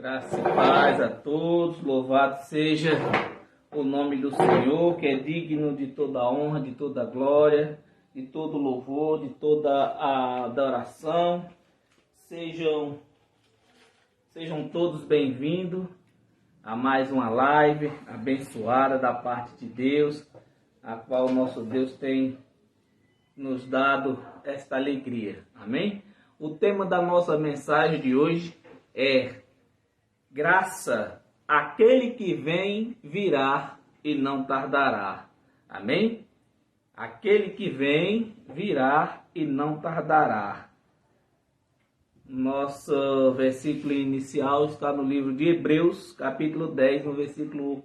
Graça e paz a todos, louvado seja o nome do Senhor, que é digno de toda a honra, de toda a glória, de todo o louvor, de toda a adoração. Sejam todos bem-vindos a mais uma live abençoada da parte de Deus, a qual o nosso Deus tem nos dado esta alegria. Amém? O tema da nossa mensagem de hoje é: graça, aquele que vem virá e não tardará. Amém? Aquele que vem virá e não tardará. Nosso versículo inicial está no livro de Hebreus, capítulo 10, no versículo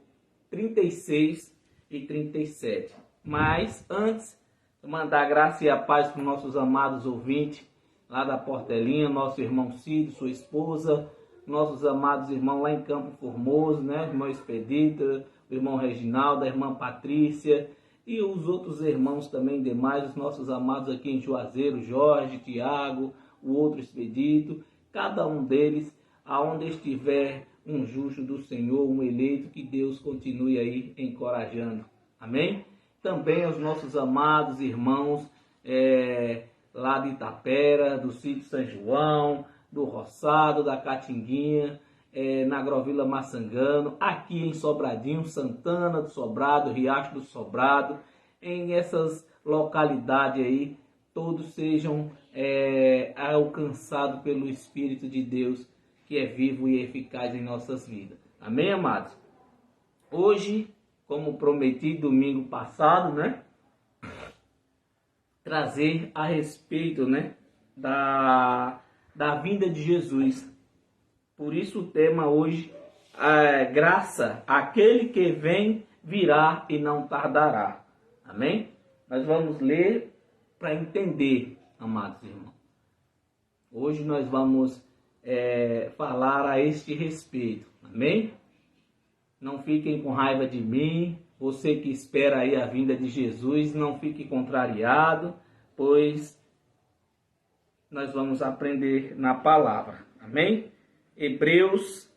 36 e 37. Mas antes, mandar graça e a paz para os nossos amados ouvintes lá da Portelinha, nosso irmão Cid, sua esposa, nossos amados irmãos lá em Campo Formoso, né? O irmão Expedito, o irmão Reginaldo, a irmã Patrícia e os outros irmãos também demais, os nossos amados aqui em Juazeiro, Jorge, Tiago, o outro Expedito, cada um deles, aonde estiver um justo do Senhor, um eleito, que Deus continue aí encorajando. Amém? Também aos nossos amados irmãos lá de Itapera, do sítio São João, do Roçado, da Catinguinha, na Agrovila Maçangano, aqui em Sobradinho, Santana do Sobrado, Riacho do Sobrado, em essas localidades aí, todos sejam alcançados pelo Espírito de Deus, que é vivo e eficaz em nossas vidas. Amém, amados? Hoje, como prometi domingo passado, né, trazer a respeito, né, da vinda de Jesus. Por isso o tema hoje é graça, aquele que vem virá e não tardará. Amém? Nós vamos ler para entender, amados irmãos. Hoje nós vamos falar a este respeito. Amém? Não fiquem com raiva de mim. Você que espera aí a vinda de Jesus, não fique contrariado, pois nós vamos aprender na palavra. Amém? Hebreus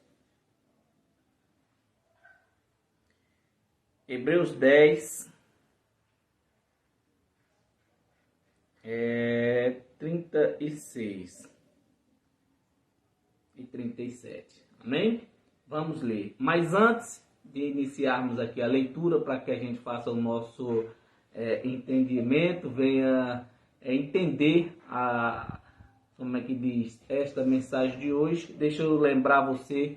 10, 36 e 37. Amém? Vamos ler. Mas antes de iniciarmos aqui a leitura, para que a gente faça o nosso entendimento, venha entender como é que diz, esta mensagem de hoje. Deixa eu lembrar você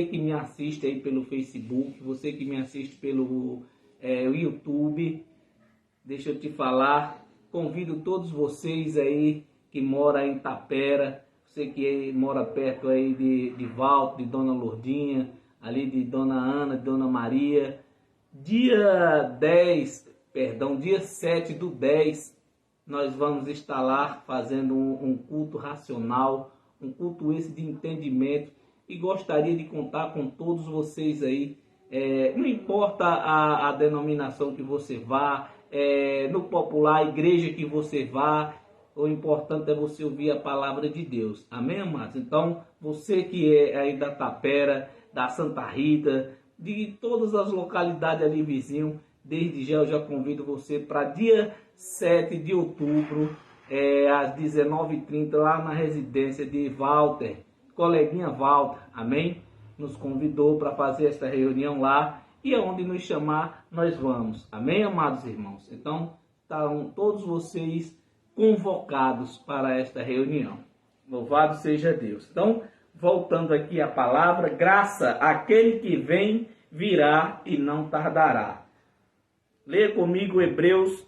que me assiste aí pelo Facebook, você que me assiste pelo YouTube, deixa eu te falar, convido todos vocês aí que moram em Itapera, você que mora perto aí de Valto, de Dona Lourdinha, ali de Dona Ana, de Dona Maria, dia 7/10, nós vamos estar lá fazendo um culto racional, um culto esse de entendimento, e gostaria de contar com todos vocês aí, não importa a denominação que você vá, no popular, a igreja que você vá, o importante é você ouvir a palavra de Deus. Amém, amados? Então, você que é aí da Tapera, da Santa Rita, de todas as localidades ali vizinho, desde já eu já convido você para dia 7 de outubro, às 19h30, lá na residência de Walter, coleguinha Walter, amém? Nos convidou para fazer esta reunião lá, e aonde nos chamar, nós vamos. Amém, amados irmãos? Então, estão todos vocês convocados para esta reunião. Louvado seja Deus. Então, voltando aqui à palavra, graça, aquele que vem virá e não tardará. Leia comigo Hebreus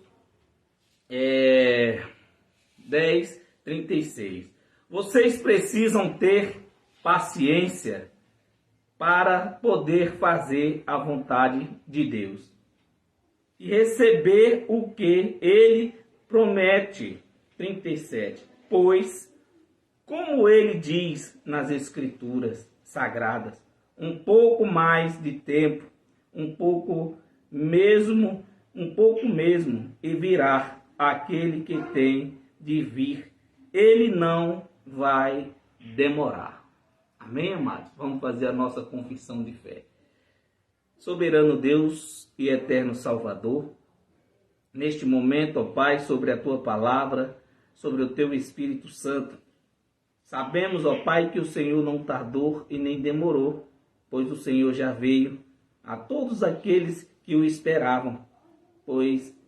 10, 36. Vocês precisam ter paciência para poder fazer a vontade de Deus e receber o que Ele promete. 37. Pois, como Ele diz nas Escrituras Sagradas, um pouco mais de tempo, um pouco mesmo, e virá aquele que tem de vir. Ele não vai demorar. Amém, amados? Vamos fazer a nossa confissão de fé. Soberano Deus e eterno Salvador, neste momento, ó Pai, sobre a Tua palavra, sobre o Teu Espírito Santo, sabemos, ó Pai, que o Senhor não tardou e nem demorou, pois o Senhor já veio a todos aqueles que o esperavam, pois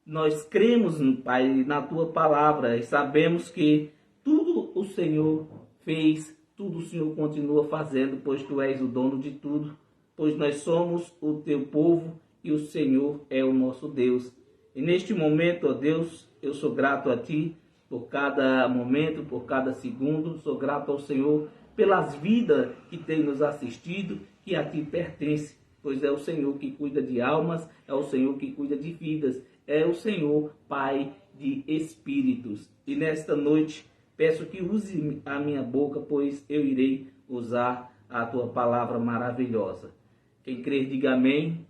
nós cremos, Pai, na Tua palavra e sabemos que tudo o Senhor fez, tudo o Senhor continua fazendo, pois Tu és o dono de tudo, pois nós somos o Teu povo e o Senhor é o nosso Deus. E neste momento, ó Deus, eu sou grato a Ti por cada momento, por cada segundo, sou grato ao Senhor pelas vidas que tem nos assistido, que a Ti pertence, pois é o Senhor que cuida de almas, é o Senhor que cuida de vidas, é o Senhor, Pai de espíritos. E nesta noite, peço que use a minha boca, pois eu irei usar a Tua palavra maravilhosa. Quem crer, diga amém,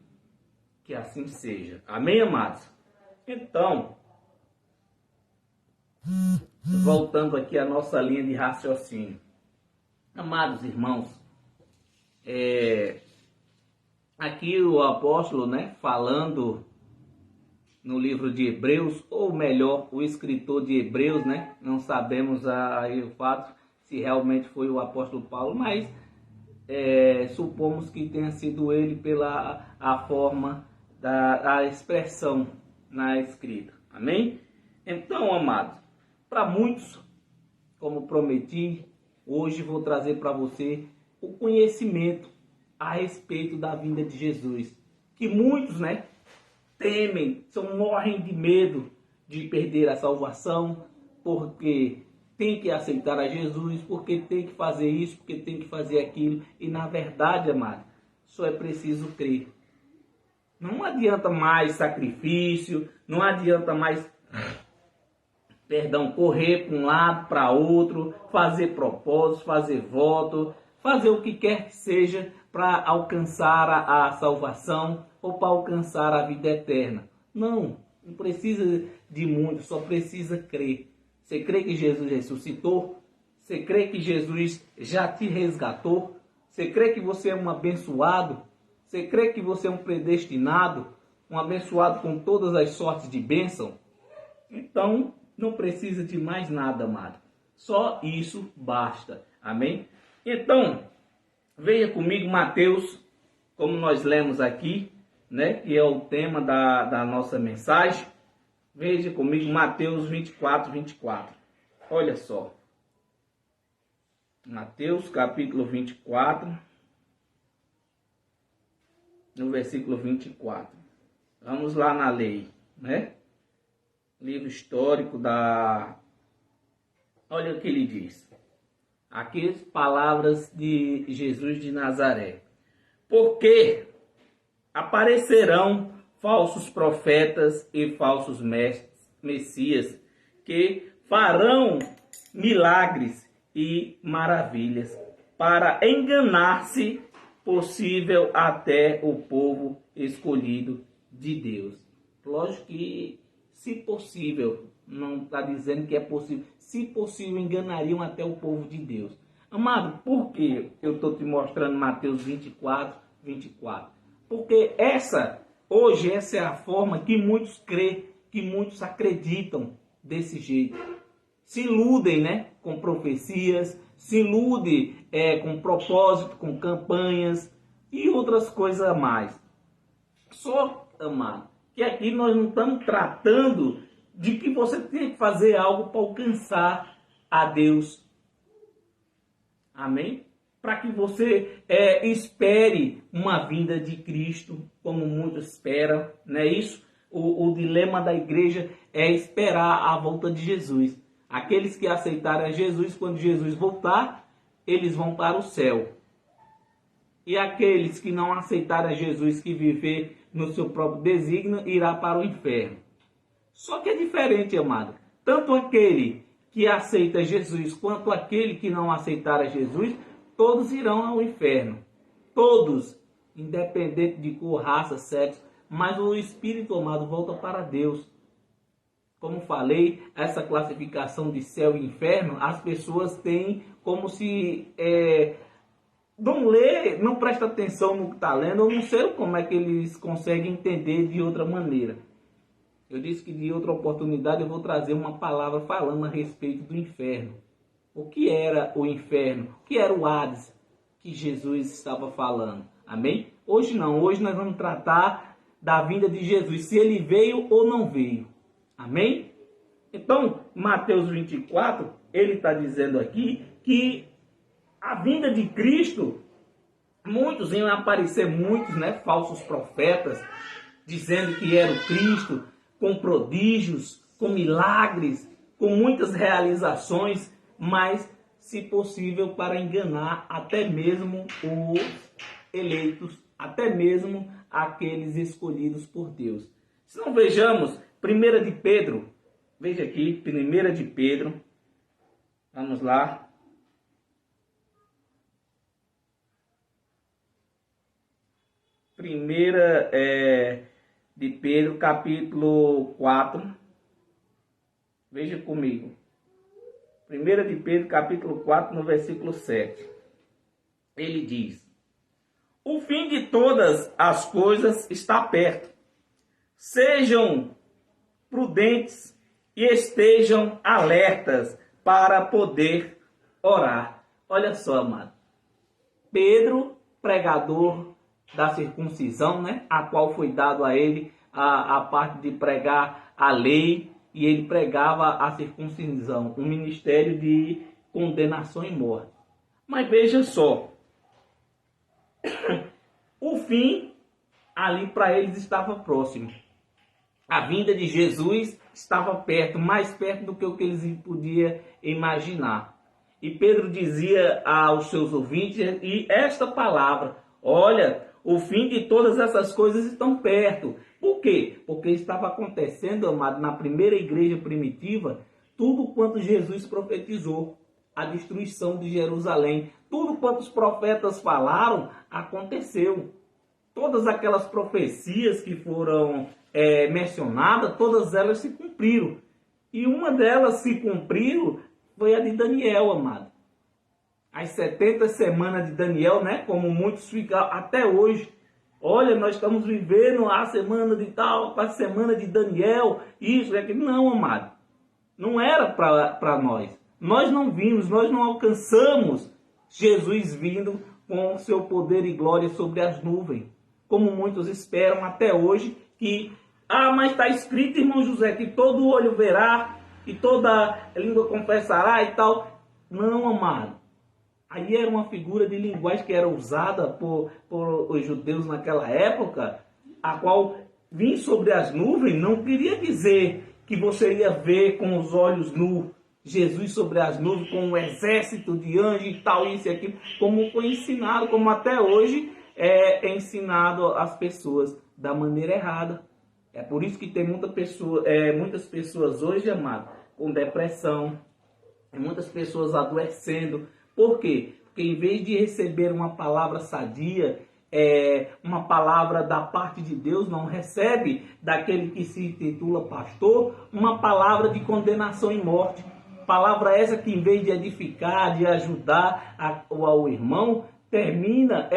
que assim seja. Amém, amados? Então, voltando aqui à nossa linha de raciocínio. Amados irmãos, aqui o apóstolo, falando no livro de Hebreus, ou melhor, o escritor de Hebreus, não sabemos aí o fato se realmente foi o apóstolo Paulo, mas supomos que tenha sido ele pela a forma da expressão na escrita. Amém? Então, amados, para muitos, como prometi, hoje vou trazer para você o conhecimento a respeito da vinda de Jesus. Que muitos, temem, morrem de medo de perder a salvação, porque tem que aceitar a Jesus, porque tem que fazer isso, porque tem que fazer aquilo. E na verdade, amado, só é preciso crer. Não adianta mais sacrifício, não adianta mais, correr para um lado, para outro, fazer propósitos, fazer voto, fazer o que quer que seja para alcançar a salvação ou para alcançar a vida eterna. Não precisa de muito, só precisa crer. Você crê que Jesus ressuscitou? Você crê que Jesus já te resgatou? Você crê que você é um abençoado? Você crê que você é um predestinado? Um abençoado com todas as sortes de bênção? Então, não precisa de mais nada, amado. Só isso basta. Amém? Então, venha comigo, Mateus, como nós lemos aqui, que é o tema da nossa mensagem. Veja comigo Mateus 24, 24. Olha só. Mateus capítulo 24, no versículo 24. Vamos lá na lei, Livro histórico Olha o que ele diz. Aqui as palavras de Jesus de Nazaré. Porque aparecerão falsos profetas e falsos messias, que farão milagres e maravilhas, para enganar-se possível até o povo escolhido de Deus. Lógico que, se possível, não está dizendo que é possível, se possível, enganariam até o povo de Deus. Amado, por que eu estou te mostrando Mateus 24, 24? Porque hoje essa é a forma que muitos creem, que muitos acreditam desse jeito. Se iludem, com profecias, se iludem com propósito, com campanhas e outras coisas a mais. Só, amado, que aqui nós não estamos tratando de que você tem que fazer algo para alcançar a Deus. Amém? Para que você espere uma vinda de Cristo, como muitos esperam, não é isso? O dilema da igreja é esperar a volta de Jesus. Aqueles que aceitarem a Jesus, quando Jesus voltar, eles vão para o céu. E aqueles que não aceitarem a Jesus, que viver no seu próprio desígnio, irá para o inferno. Só que é diferente, amado. Tanto aquele que aceita Jesus, quanto aquele que não aceitar a Jesus, todos irão ao inferno. Todos, independente de cor, raça, sexo, mas o espírito, amado, volta para Deus. Como falei, essa classificação de céu e inferno, as pessoas têm como se não lê, não presta atenção no que está lendo, eu não sei como é que eles conseguem entender de outra maneira. Eu disse que de outra oportunidade eu vou trazer uma palavra falando a respeito do inferno. O que era o inferno? O que era o Hades que Jesus estava falando? Amém? Hoje não, hoje nós vamos tratar da vinda de Jesus, se ele veio ou não veio. Amém? Então, Mateus 24, ele está dizendo aqui que a vinda de Cristo, muitos iam aparecer, falsos profetas, dizendo que era o Cristo, com prodígios, com milagres, com muitas realizações, mas, se possível, para enganar até mesmo os eleitos, até mesmo aqueles escolhidos por Deus. Se não vejamos, 1 de Pedro, veja aqui, 1 de Pedro, vamos lá. Primeira de Pedro, capítulo 4. Veja comigo. 1 de Pedro, capítulo 4, no versículo 7. Ele diz: o fim de todas as coisas está perto. Sejam prudentes e estejam alertas para poder orar. Olha só, amado. Pedro, pregador da circuncisão, a qual foi dado a ele a parte de pregar a lei, e ele pregava a circuncisão, um ministério de condenação e morte. Mas veja só, o fim ali para eles estava próximo. A vinda de Jesus estava perto, mais perto do que o que eles podiam imaginar. E Pedro dizia aos seus ouvintes e esta palavra: olha, o fim de todas essas coisas estão perto. Por quê? Porque estava acontecendo, amado, na primeira igreja primitiva, tudo quanto Jesus profetizou, a destruição de Jerusalém. Tudo quanto os profetas falaram, aconteceu. Todas aquelas profecias que foram mencionadas, todas elas se cumpriram. E uma delas se cumpriu foi a de Daniel, amado. As 70 semanas de Daniel, como muitos ficam até hoje. Olha, nós estamos vivendo a semana de tal, a semana de Daniel, isso, aquilo. Não, amado. Não era para nós. Nós não vimos, nós não alcançamos Jesus vindo com o seu poder e glória sobre as nuvens. Como muitos esperam até hoje que, mas está escrito, irmão José, que todo olho verá e toda língua confessará e tal. Não, amado. Aí era uma figura de linguagem que era usada por os judeus naquela época, a qual vir sobre as nuvens não queria dizer que você ia ver com os olhos nus Jesus sobre as nuvens com um exército de anjos e tal, isso e aquilo, como foi ensinado, como até hoje é ensinado às pessoas da maneira errada. É por isso que tem muitas pessoas hoje, amado, com depressão, muitas pessoas adoecendo. Por quê? Porque em vez de receber uma palavra sadia, uma palavra da parte de Deus, não recebe daquele que se intitula pastor, uma palavra de condenação e morte. Palavra essa que, em vez de edificar, de ajudar ao irmão, termina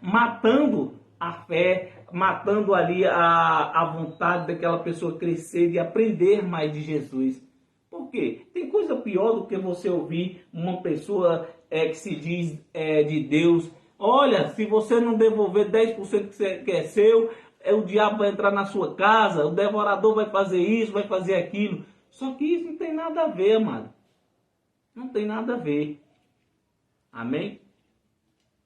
matando a fé, matando ali a vontade daquela pessoa crescer, de aprender mais de Jesus. Por quê? Tem coisa pior do que você ouvir uma pessoa que se diz de Deus: olha, se você não devolver 10% que é seu, o diabo vai entrar na sua casa, o devorador vai fazer isso, vai fazer aquilo. Só que isso não tem nada a ver, amado. Não tem nada a ver. Amém?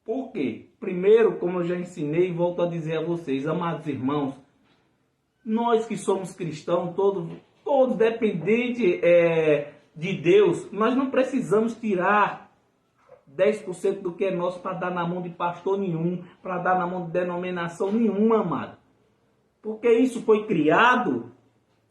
Por quê? Primeiro, como eu já ensinei e volto a dizer a vocês, amados irmãos, nós que somos cristãos, todos dependentes de Deus, nós não precisamos tirar 10% do que é nosso para dar na mão de pastor nenhum, para dar na mão de denominação nenhuma, amado. Porque isso foi criado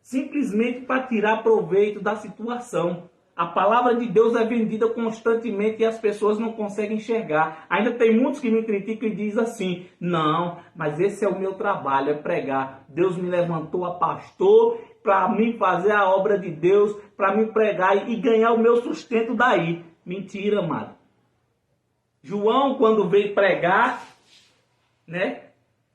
simplesmente para tirar proveito da situação. A palavra de Deus é vendida constantemente e as pessoas não conseguem enxergar. Ainda tem muitos que me criticam e dizem assim: não, mas esse é o meu trabalho, é pregar. Deus me levantou a pastor para mim fazer a obra de Deus, para me pregar e ganhar o meu sustento daí. Mentira, amado. João, quando veio pregar, né?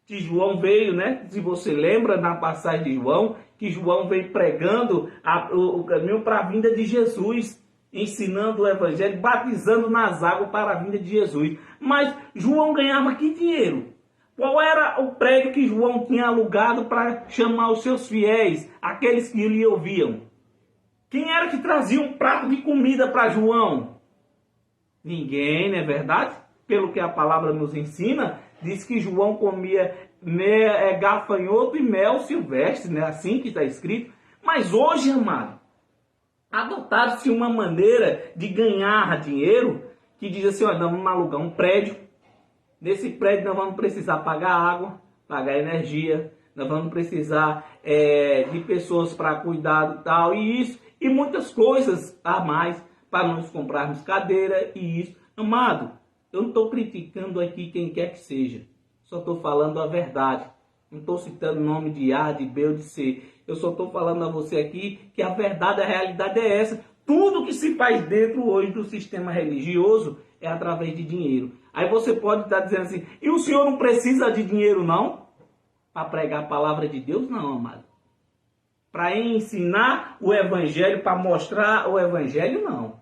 Que João veio, né? Se você lembra na passagem de João, que João veio pregando o caminho para a vinda de Jesus, ensinando o evangelho, batizando nas águas para a vinda de Jesus. Mas João ganhava que dinheiro? Qual era o prédio que João tinha alugado para chamar os seus fiéis, aqueles que lhe ouviam? Quem era que trazia um prato de comida para João? Ninguém, não é verdade? Pelo que a palavra nos ensina, diz que João comia gafanhoto e mel silvestre, né? Assim que está escrito. Mas hoje, amado, adotaram-se uma maneira de ganhar dinheiro que diz assim, olha, nós vamos alugar um prédio. Nesse prédio nós vamos precisar pagar água, pagar energia, nós vamos precisar de pessoas para cuidar e tal, e isso, e muitas coisas a mais, para nós comprarmos cadeira e isso. Amado, eu não estou criticando aqui quem quer que seja, só estou falando a verdade. Não estou citando nome de A, de B ou de C. Eu só estou falando a você aqui que a verdade, a realidade é essa. Tudo que se faz dentro hoje do sistema religioso é através de dinheiro. Aí você pode estar dizendo assim, e o senhor não precisa de dinheiro não? Para pregar a palavra de Deus? Não, amado. Para ensinar o evangelho, para mostrar o evangelho, não.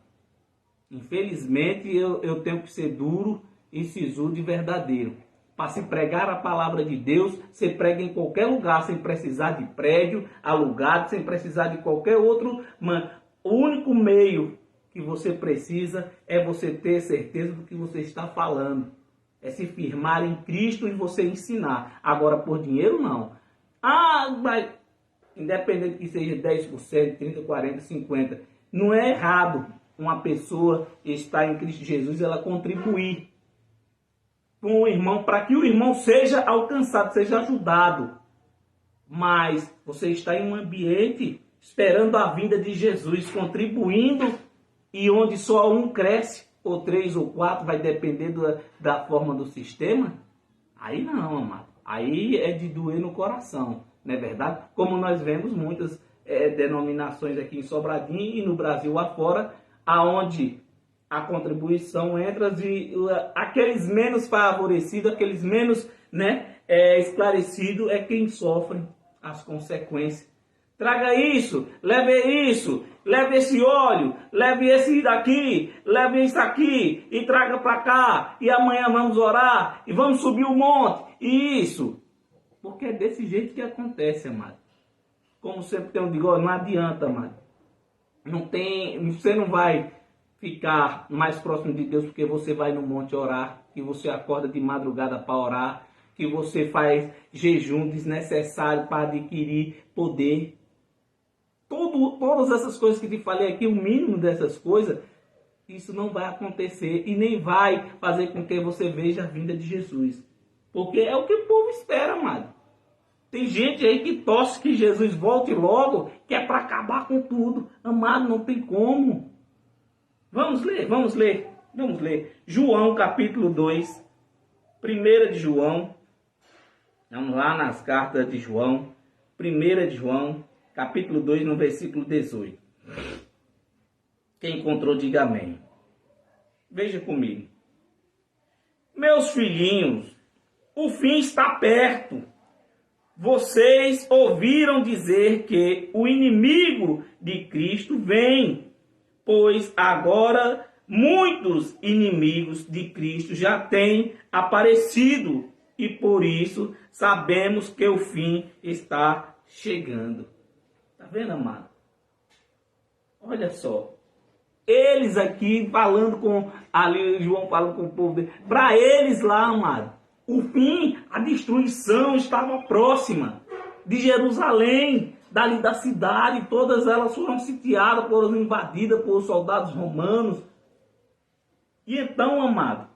Infelizmente, eu tenho que ser duro e sisudo e verdadeiro. Para se pregar a palavra de Deus, você prega em qualquer lugar, sem precisar de prédio alugado, sem precisar de qualquer outro. Mano, o único meio que você precisa é você ter certeza do que você está falando. É se firmar em Cristo e você ensinar. Agora, por dinheiro, não. Mas independente que seja 10%, 30%, 40%, 50%, não é errado uma pessoa estar em Cristo Jesus, ela contribuir com o irmão, para que o irmão seja alcançado, seja ajudado. Mas você está em um ambiente esperando a vinda de Jesus, contribuindo, e onde só um cresce, ou 3 ou 4, vai depender da forma do sistema. Aí não, amado. Aí é de doer no coração, não é verdade? Como nós vemos muitas denominações aqui em Sobradinho e no Brasil afora, aonde a contribuição entra de aqueles menos favorecidos, aqueles menos esclarecidos, é quem sofre as consequências. Traga isso, leve esse óleo, leve esse daqui, leve isso aqui e traga para cá. E amanhã vamos orar e vamos subir o monte. E isso, porque é desse jeito que acontece, amado. Como sempre tem um digo, não adianta, amado. Você não vai ficar mais próximo de Deus porque você vai no monte orar, que você acorda de madrugada para orar, que você faz jejum desnecessário para adquirir poder. Todas essas coisas que te falei aqui, o mínimo dessas coisas, isso não vai acontecer e nem vai fazer com que você veja a vinda de Jesus. Porque é o que o povo espera, amado. Tem gente aí que torce que Jesus volte logo, que é para acabar com tudo. Amado, não tem como. Vamos ler. João capítulo 2, 1 de João. Vamos lá nas cartas de João. 1 de João, capítulo 2, no versículo 18. Quem encontrou, diga amém. Veja comigo. Meus filhinhos, o fim está perto. Vocês ouviram dizer que o inimigo de Cristo vem, pois agora muitos inimigos de Cristo já têm aparecido e por isso sabemos que o fim está chegando. Tá vendo, amado? Olha só. Eles aqui falando João falando com o povo dele. Para eles lá, amado, o fim, a destruição estava próxima de Jerusalém, dali da cidade. Todas elas foram sitiadas, foram invadidas por soldados romanos. E então, amado,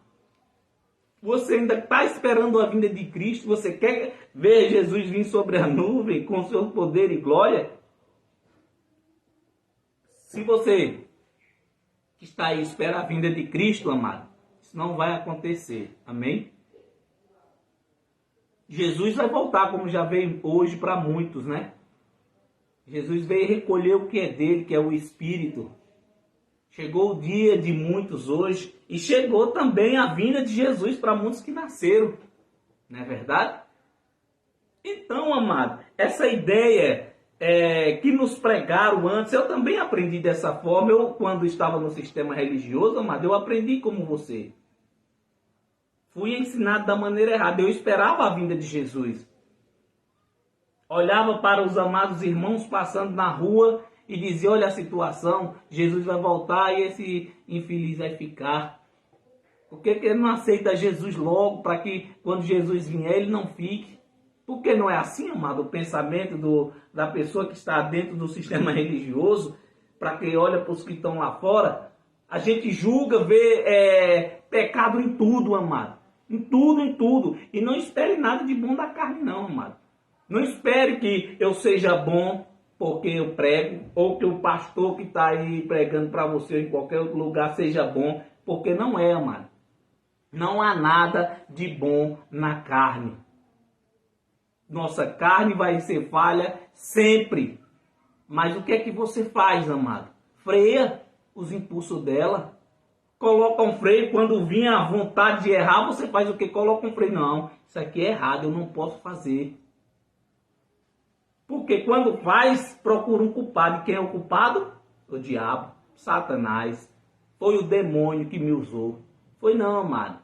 você ainda está esperando a vinda de Cristo? Você quer ver Jesus vir sobre a nuvem com seu poder e glória? Se você que está aí espera a vinda de Cristo, amado, isso não vai acontecer. Amém? Jesus vai voltar, como já veio hoje para muitos, né? Jesus veio recolher o que é dele, que é o Espírito. Chegou o dia de muitos hoje e chegou também a vinda de Jesus para muitos que nasceram. Não é verdade? Então, amado, essa ideia que nos pregaram antes, eu também aprendi dessa forma. Eu, quando estava no sistema religioso, amado, eu aprendi como você. Fui ensinado da maneira errada. Eu esperava a vinda de Jesus. Olhava para os amados irmãos passando na rua e dizia, olha a situação, Jesus vai voltar e esse infeliz vai ficar. Por que ele não aceita Jesus logo, para que quando Jesus vier ele não fique? Porque não é assim, amado, o pensamento da pessoa que está dentro do sistema religioso, para quem olha para os que estão lá fora, a gente julga, vê pecado em tudo, amado. Em tudo, em tudo. E não espere nada de bom da carne, não, amado. Não espere que eu seja bom porque eu prego, ou que o pastor que está aí pregando para você em qualquer outro lugar seja bom, porque não é, amado. Não há nada de bom na carne. Nossa carne vai ser falha sempre. Mas o que é que você faz, amado? Freia os impulsos dela. Coloca um freio. Quando vir a vontade de errar, você faz o que? Coloca um freio. Não, isso aqui é errado, eu não posso fazer. Porque quando faz, procura um culpado. E quem é o culpado? O diabo, Satanás. Foi o demônio que me usou. Foi não, amado.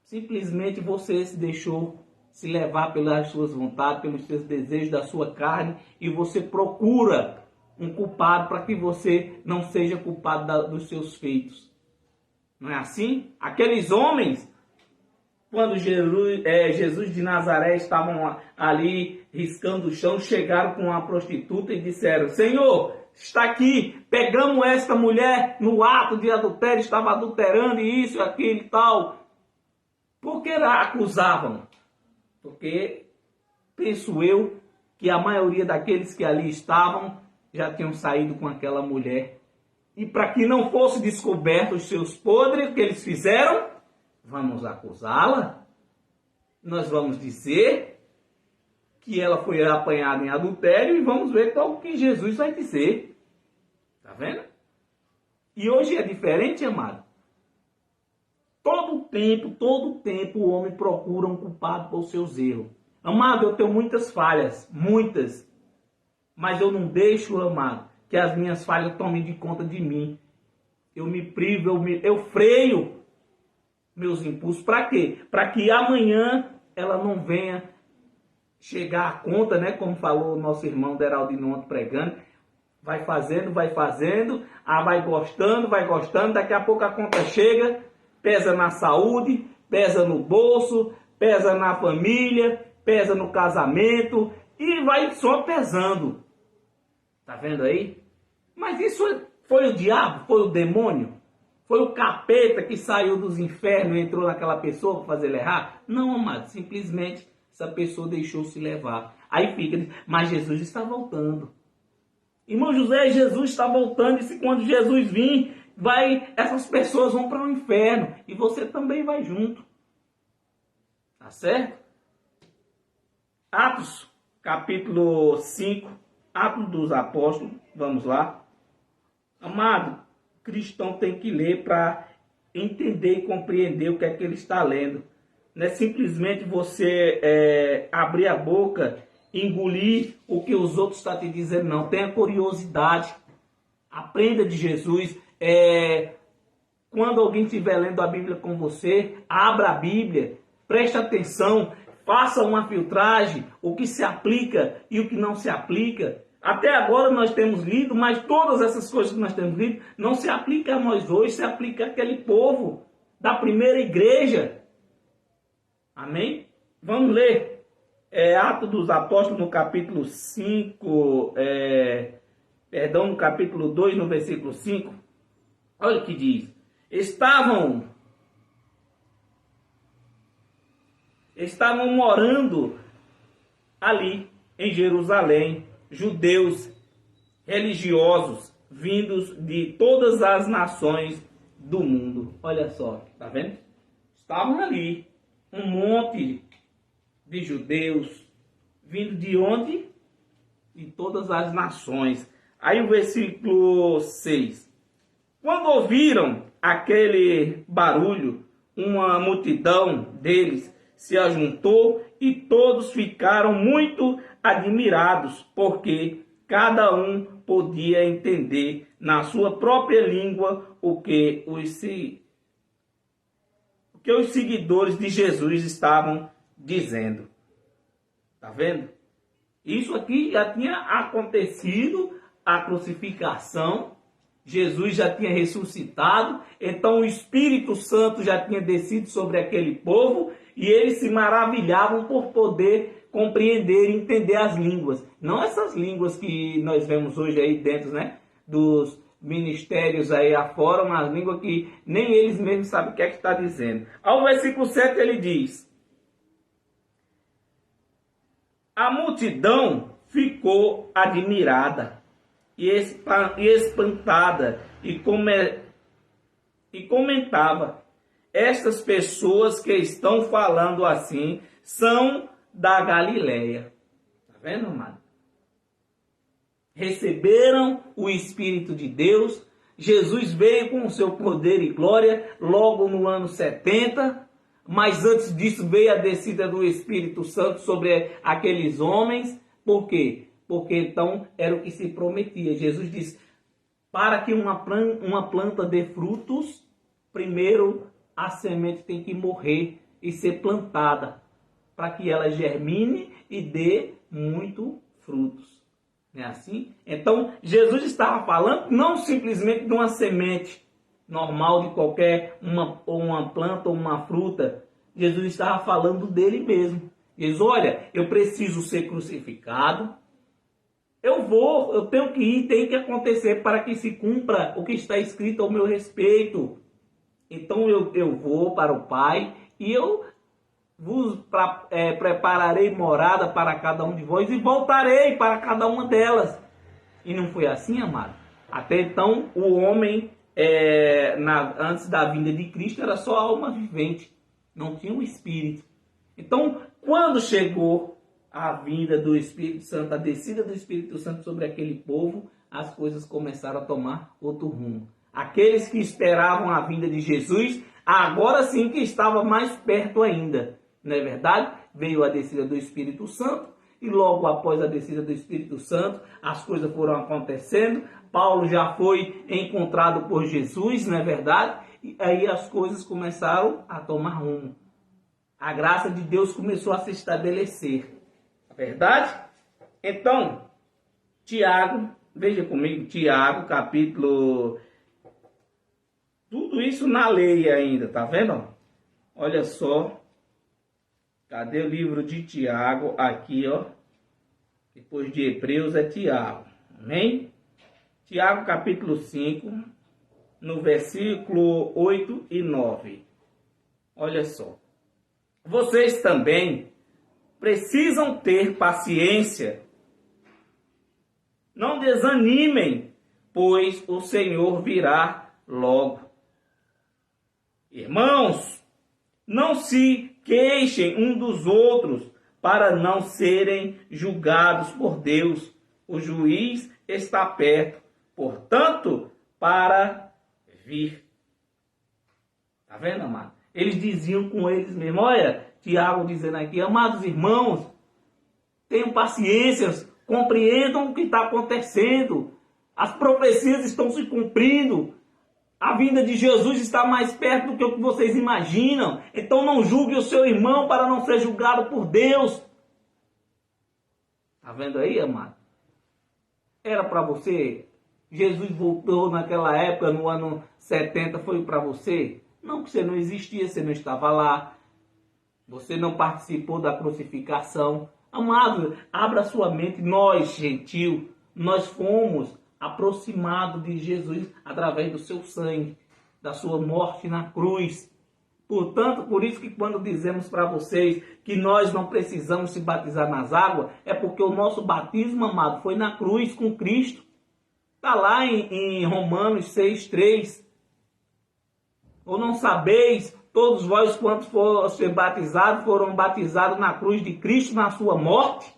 Simplesmente você se deixou se levar pelas suas vontades, pelos seus desejos da sua carne, e você procura um culpado para que você não seja culpado dos seus feitos. Não é assim? Aqueles homens, quando Jesus de Nazaré estavam ali riscando o chão, chegaram com uma prostituta e disseram, Senhor, está aqui, pegamos esta mulher no ato de adultério, estava adulterando isso, aquilo e tal. Por que a acusavam? Porque penso eu que a maioria daqueles que ali estavam já tinham saído com aquela mulher. E para que não fosse descoberto os seus podres que eles fizeram, vamos acusá-la. Nós vamos dizer que ela foi apanhada em adultério e vamos ver qual que Jesus vai dizer. Tá vendo? E hoje é diferente, amado. Todo tempo o homem procura um culpado por seus erros. Amado, eu tenho muitas falhas, muitas. Mas eu não deixo, amado, que as minhas falhas tomem de conta de mim. Eu me privo, eu freio meus impulsos. Para quê? Para que amanhã ela não venha chegar à conta, né? Como falou o nosso irmão Deraldino ontem pregando. Vai fazendo, vai gostando. Daqui a pouco a conta chega, pesa na saúde, pesa no bolso, pesa na família, pesa no casamento e vai só pesando. Tá vendo aí? Mas isso foi o diabo? Foi o demônio? Foi o capeta que saiu dos infernos e entrou naquela pessoa para fazer ele errar? Não, amado. Simplesmente essa pessoa deixou-se levar. Aí fica, mas Jesus está voltando. Irmão José, Jesus está voltando. E quando Jesus vir, essas pessoas vão para o inferno. E você também vai junto. Tá certo? Atos, capítulo 5. Atos dos Apóstolos. Vamos lá. Amado, cristão tem que ler para entender e compreender o que é que ele está lendo. Não é simplesmente você abrir a boca, engolir o que os outros estão te dizendo, não. Tenha curiosidade. Aprenda de Jesus. Quando alguém estiver lendo a Bíblia com você, abra a Bíblia, preste atenção, faça uma filtragem, o que se aplica e o que não se aplica. Até agora nós temos lido, mas todas essas coisas que nós temos lido não se aplicam a nós hoje, se aplica àquele povo da primeira igreja. Amém? Vamos ler. Atos dos Apóstolos no capítulo 5, no capítulo 2, no versículo 5. Olha o que diz. Estavam morando ali em Jerusalém judeus religiosos vindos de todas as nações do mundo. Olha só, tá vendo? Estavam ali um monte de judeus vindo de onde? e todas as nações. Aí o versículo 6. Quando ouviram aquele barulho, uma multidão deles se ajuntou e todos ficaram muito admirados, porque cada um podia entender na sua própria língua o que os seguidores de Jesus estavam dizendo. Tá vendo? Isso aqui já tinha acontecido, a crucificação. Jesus já tinha ressuscitado, então o Espírito Santo já tinha descido sobre aquele povo e eles se maravilhavam por poder compreender e entender as línguas. Não essas línguas que nós vemos hoje aí dentro, né, dos ministérios aí afora, uma língua que nem eles mesmos sabem o que é que está dizendo. Ao versículo 7 ele diz: a multidão ficou admirada e espantada e comentava: estas pessoas que estão falando assim são da Galileia. Tá vendo, amado? Receberam o Espírito de Deus. Jesus veio com o seu poder e glória logo no ano 70. Mas antes disso veio a descida do Espírito Santo sobre aqueles homens. Por quê? Porque então era o que se prometia. Jesus disse: para que uma planta dê frutos, primeiro a semente tem que morrer e ser plantada, para que ela germine e dê muito frutos. Não é assim? Então, Jesus estava falando não simplesmente de uma semente normal de qualquer uma planta ou uma fruta. Jesus estava falando dele mesmo. Diz: olha, eu preciso ser crucificado. Eu tenho que ir, tem que acontecer para que se cumpra o que está escrito ao meu respeito. Então eu vou para o Pai e eu vos prepararei morada para cada um de vós e voltarei para cada uma delas. E não foi assim, amado? Até então, o homem, antes da vinda de Cristo, era só alma vivente, não tinha um espírito. Então, quando chegou a vinda do Espírito Santo, a descida do Espírito Santo sobre aquele povo, as coisas começaram a tomar outro rumo. Aqueles que esperavam a vinda de Jesus, agora sim que estava mais perto ainda. Não é verdade? Veio a descida do Espírito Santo e logo após a descida do Espírito Santo, as coisas foram acontecendo. Paulo já foi encontrado por Jesus, não é verdade? E aí as coisas começaram a tomar rumo. A graça de Deus começou a se estabelecer. Verdade? Então, Tiago, veja comigo, Tiago, capítulo... Tudo isso na lei ainda, tá vendo? Olha só. Cadê o livro de Tiago? Aqui, ó. Depois de Hebreus é Tiago. Amém? Tiago, capítulo 5, no versículo 8 e 9. Olha só. Vocês também precisam ter paciência. Não desanimem, pois o Senhor virá logo. Irmãos, não se queixem uns dos outros para não serem julgados por Deus. O juiz está perto, portanto, para vir. Tá vendo, amado? Eles diziam com eles mesmos, olha, Tiago dizendo aqui: amados irmãos, tenham paciência, compreendam o que está acontecendo. As profecias estão se cumprindo. A vinda de Jesus está mais perto do que o que vocês imaginam. Então não julgue o seu irmão para não ser julgado por Deus. Está vendo aí, amado? Era para você? Jesus voltou naquela época, no ano 70, foi para você? Não, porque você não existia, você não estava lá. Você não participou da crucificação. Amado, abra sua mente. Nós, gentil, nós fomos aproximados de Jesus através do seu sangue, da sua morte na cruz. Portanto, por isso que quando dizemos para vocês que nós não precisamos se batizar nas águas, é porque o nosso batismo, amado, foi na cruz com Cristo. Está lá em Romanos 6:3. Ou não sabeis, todos vós quantos foram ser batizados, foram batizados na cruz de Cristo, na sua morte?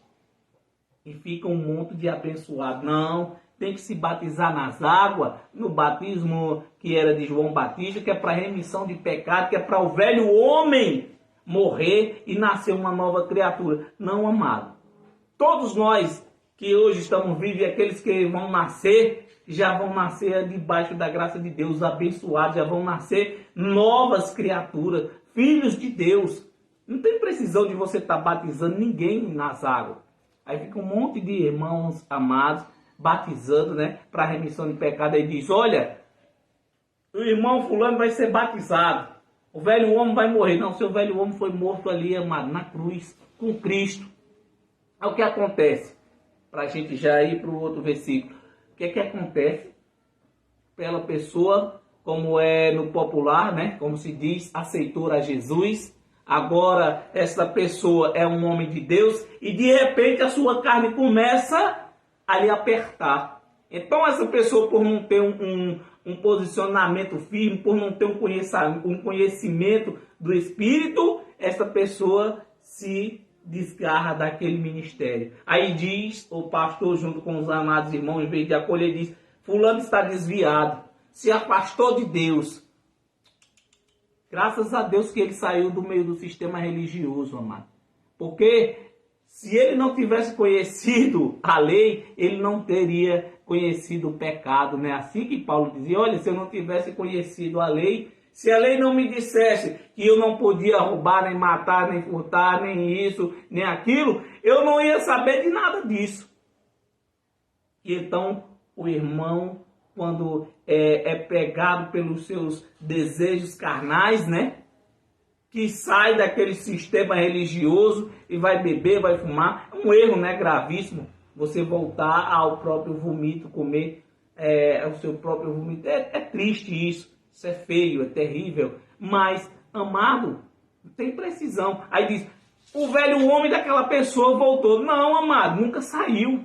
e fica um monte de abençoado. Não, tem que se batizar nas águas, no batismo que era de João Batista, que é para remissão de pecado, que é para o velho homem morrer e nascer uma nova criatura. Não, amado. Todos nós que hoje estamos vivos e aqueles que vão nascer, já vão nascer debaixo da graça de Deus, abençoados, já vão nascer novas criaturas, filhos de Deus. Não tem precisão de você estar batizando ninguém nas águas. Aí fica um monte de irmãos amados batizando, né, para remissão de pecado. Aí diz, olha, o irmão fulano vai ser batizado, o velho homem vai morrer. Não, seu velho homem foi morto ali, amado, na cruz, com Cristo. Aí o que acontece? Para a gente já ir para o outro versículo. O que é que acontece? Pela pessoa, como é no popular, né, como se diz, aceitou a Jesus. Agora essa pessoa é um homem de Deus e de repente a sua carne começa a lhe apertar. Então essa pessoa, por não ter um posicionamento firme, por não ter um conhecimento do Espírito, essa pessoa se desgarra daquele ministério. Aí diz o pastor, junto com os amados irmãos, em vez de acolher, diz, fulano está desviado, se afastou de Deus. Graças a Deus que ele saiu do meio do sistema religioso, amado. Porque se ele não tivesse conhecido a lei, ele não teria conhecido o pecado, né? Assim que Paulo dizia, olha, se eu não tivesse conhecido a lei, se a lei não me dissesse que eu não podia roubar, nem matar, nem furtar, nem isso, nem aquilo, eu não ia saber de nada disso. E então o irmão, quando é pegado pelos seus desejos carnais, né? Que sai daquele sistema religioso e vai beber, vai fumar. É um erro, né? Gravíssimo. Você voltar ao próprio vomito, comer o seu próprio vomito. É triste isso. Isso é feio, é terrível. Mas, amado, tem precisão. Aí diz, o velho homem daquela pessoa voltou. Não, amado, nunca saiu.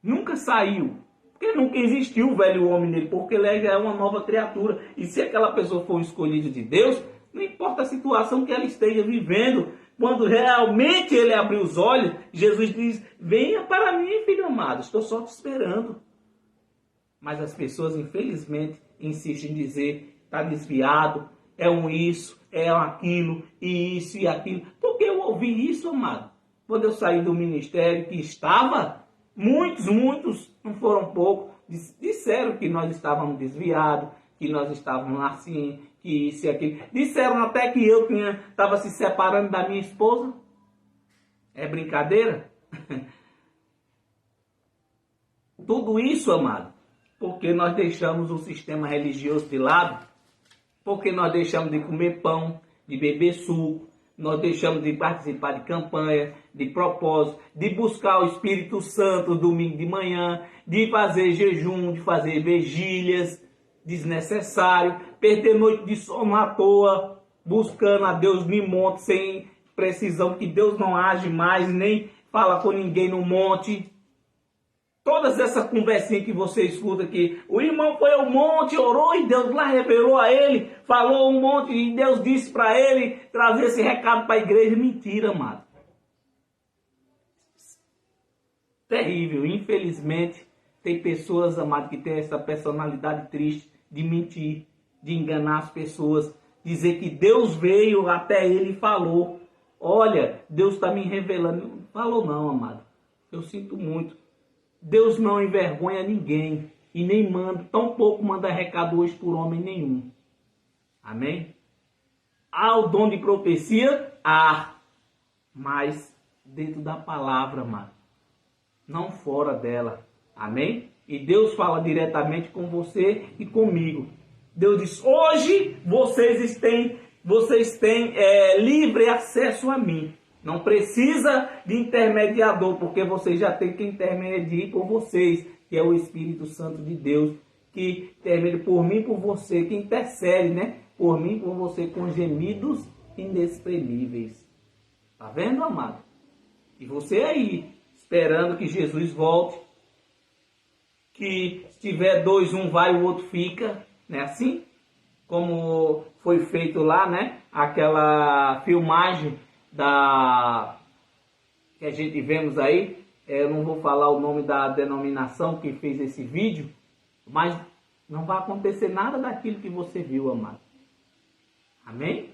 Nunca saiu. Porque nunca existiu o velho homem nele, porque ele já é uma nova criatura. E se aquela pessoa for escolhida de Deus, não importa a situação que ela esteja vivendo, quando realmente ele abrir os olhos, Jesus diz, venha para mim, filho amado, estou só te esperando. Mas as pessoas, infelizmente, insistem em dizer, está desviado, é um isso, é aquilo, e isso e aquilo. Porque eu ouvi isso, amado, quando eu saí do ministério que estava... Muitos, não foram poucos, disseram que nós estávamos desviados, que nós estávamos assim, que isso e aquilo. Disseram até que eu estava se separando da minha esposa. É brincadeira? Tudo isso, amado, porque nós deixamos o sistema religioso de lado, porque nós deixamos de comer pão, de beber suco, nós deixamos de participar de campanha, de propósito, de buscar o Espírito Santo domingo de manhã, de fazer jejum, de fazer vigílias desnecessário, perder noite de sono à toa, buscando a Deus no monte, sem precisão, que Deus não age mais, nem fala com ninguém no monte. Todas essas conversinhas que você escuta aqui, o irmão foi ao monte, orou e Deus lá revelou a ele, falou um monte e Deus disse para ele trazer esse recado para a igreja. Mentira, amado. Terrível. Infelizmente, tem pessoas, amado, que tem essa personalidade triste de mentir, de enganar as pessoas, dizer que Deus veio até ele e falou. Olha, Deus está me revelando. Não falou não, amado. Eu sinto muito. Deus não envergonha ninguém e nem manda, tampouco manda recado hoje por homem nenhum. Amém? Há o dom de profecia? Há, mas dentro da palavra, mano, não fora dela. Amém? E Deus fala diretamente com você e comigo. Deus diz, hoje vocês têm livre acesso a mim. Não precisa de intermediador, porque vocês já têm que intermediar por vocês, que é o Espírito Santo de Deus, que intermedia por mim e por você, que intercede, né? Por mim e por você com gemidos inexprimíveis. Tá vendo, amado? E você aí, esperando que Jesus volte, que se tiver dois, um vai, o outro fica, não é assim? Como foi feito lá, né? Aquela filmagem que a gente vemos aí, Eu não vou falar o nome da denominação que fez esse vídeo, mas não vai acontecer nada daquilo que você viu, amado. Amém?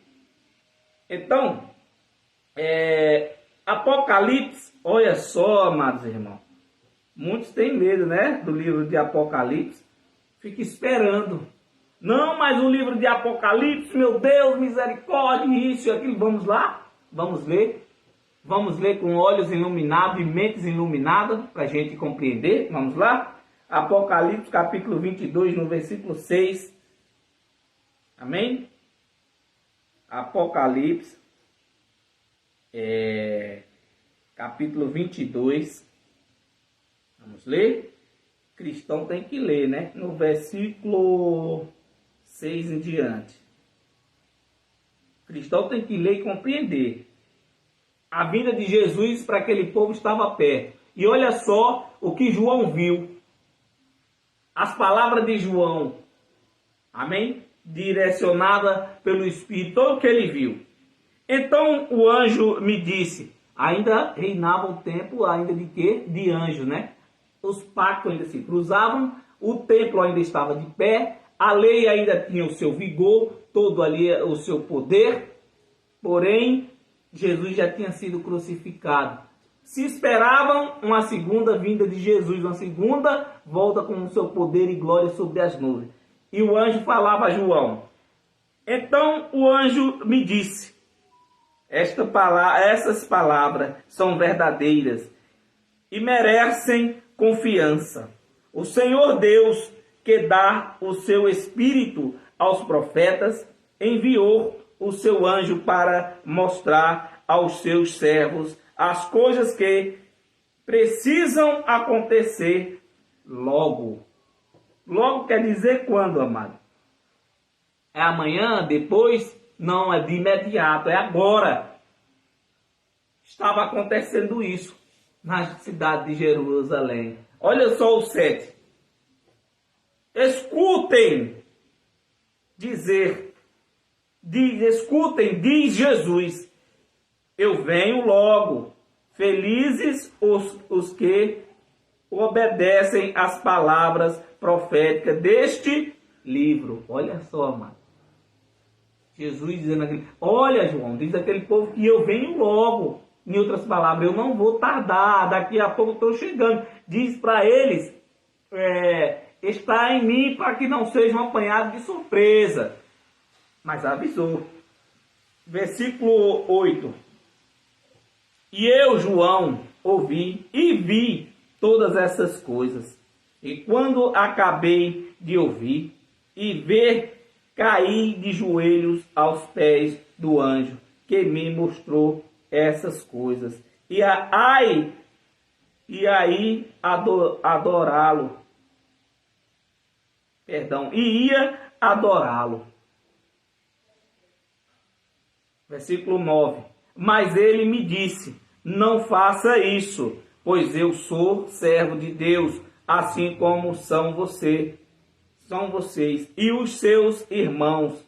Então, Apocalipse, olha só, amados irmãos. Muitos têm medo, né, do livro de Apocalipse. Fica esperando. Não, mas o livro de Apocalipse, meu Deus, misericórdia, isso e aquilo. Vamos lá? Vamos ler? Vamos ler com olhos iluminados e mentes iluminadas para a gente compreender. Vamos lá? Apocalipse, capítulo 22, no versículo 6. Amém? Apocalipse, capítulo 22. Vamos ler? Cristão tem que ler, né? No versículo 6 em diante. Cristão tem que ler e compreender. A vinda de Jesus para aquele povo estava perto. E olha só o que João viu. As palavras de João. Amém? Direcionada pelo Espírito. Olha o que ele viu. Então o anjo me disse. Ainda reinava o tempo ainda de quê? De anjo, né? Os pactos ainda se cruzavam. O templo ainda estava de pé. A lei ainda tinha o seu vigor. Todo ali o seu poder. Porém, Jesus já tinha sido crucificado. Se esperavam uma segunda vinda de Jesus, uma segunda volta com o seu poder e glória sobre as nuvens. E o anjo falava a João. Então o anjo me disse, essas palavras são verdadeiras e merecem confiança. O Senhor Deus, que dá o seu Espírito aos profetas, enviou o seu anjo para mostrar aos seus servos as coisas que precisam acontecer logo. Logo quer dizer quando, amado? É amanhã, depois? Não, é de imediato, é agora. Estava acontecendo isso na cidade de Jerusalém. Olha só o 7. Escutem, diz Jesus, eu venho logo, felizes os que obedecem às palavras proféticas deste livro. Olha só, amado. Jesus dizendo aquele, olha João, diz aquele povo que eu venho logo. Em outras palavras, eu não vou tardar, daqui a pouco estou chegando. Diz para eles, está em mim para que não sejam apanhados de surpresa. Mas avisou. Versículo 8. E eu, João, ouvi e vi todas essas coisas. E quando acabei de ouvir e ver, caí de joelhos aos pés do anjo que me mostrou essas coisas. E aí adorá-lo. E ia adorá-lo. Versículo 9. Mas ele me disse, não faça isso, pois eu sou servo de Deus, assim como são vocês e os seus irmãos,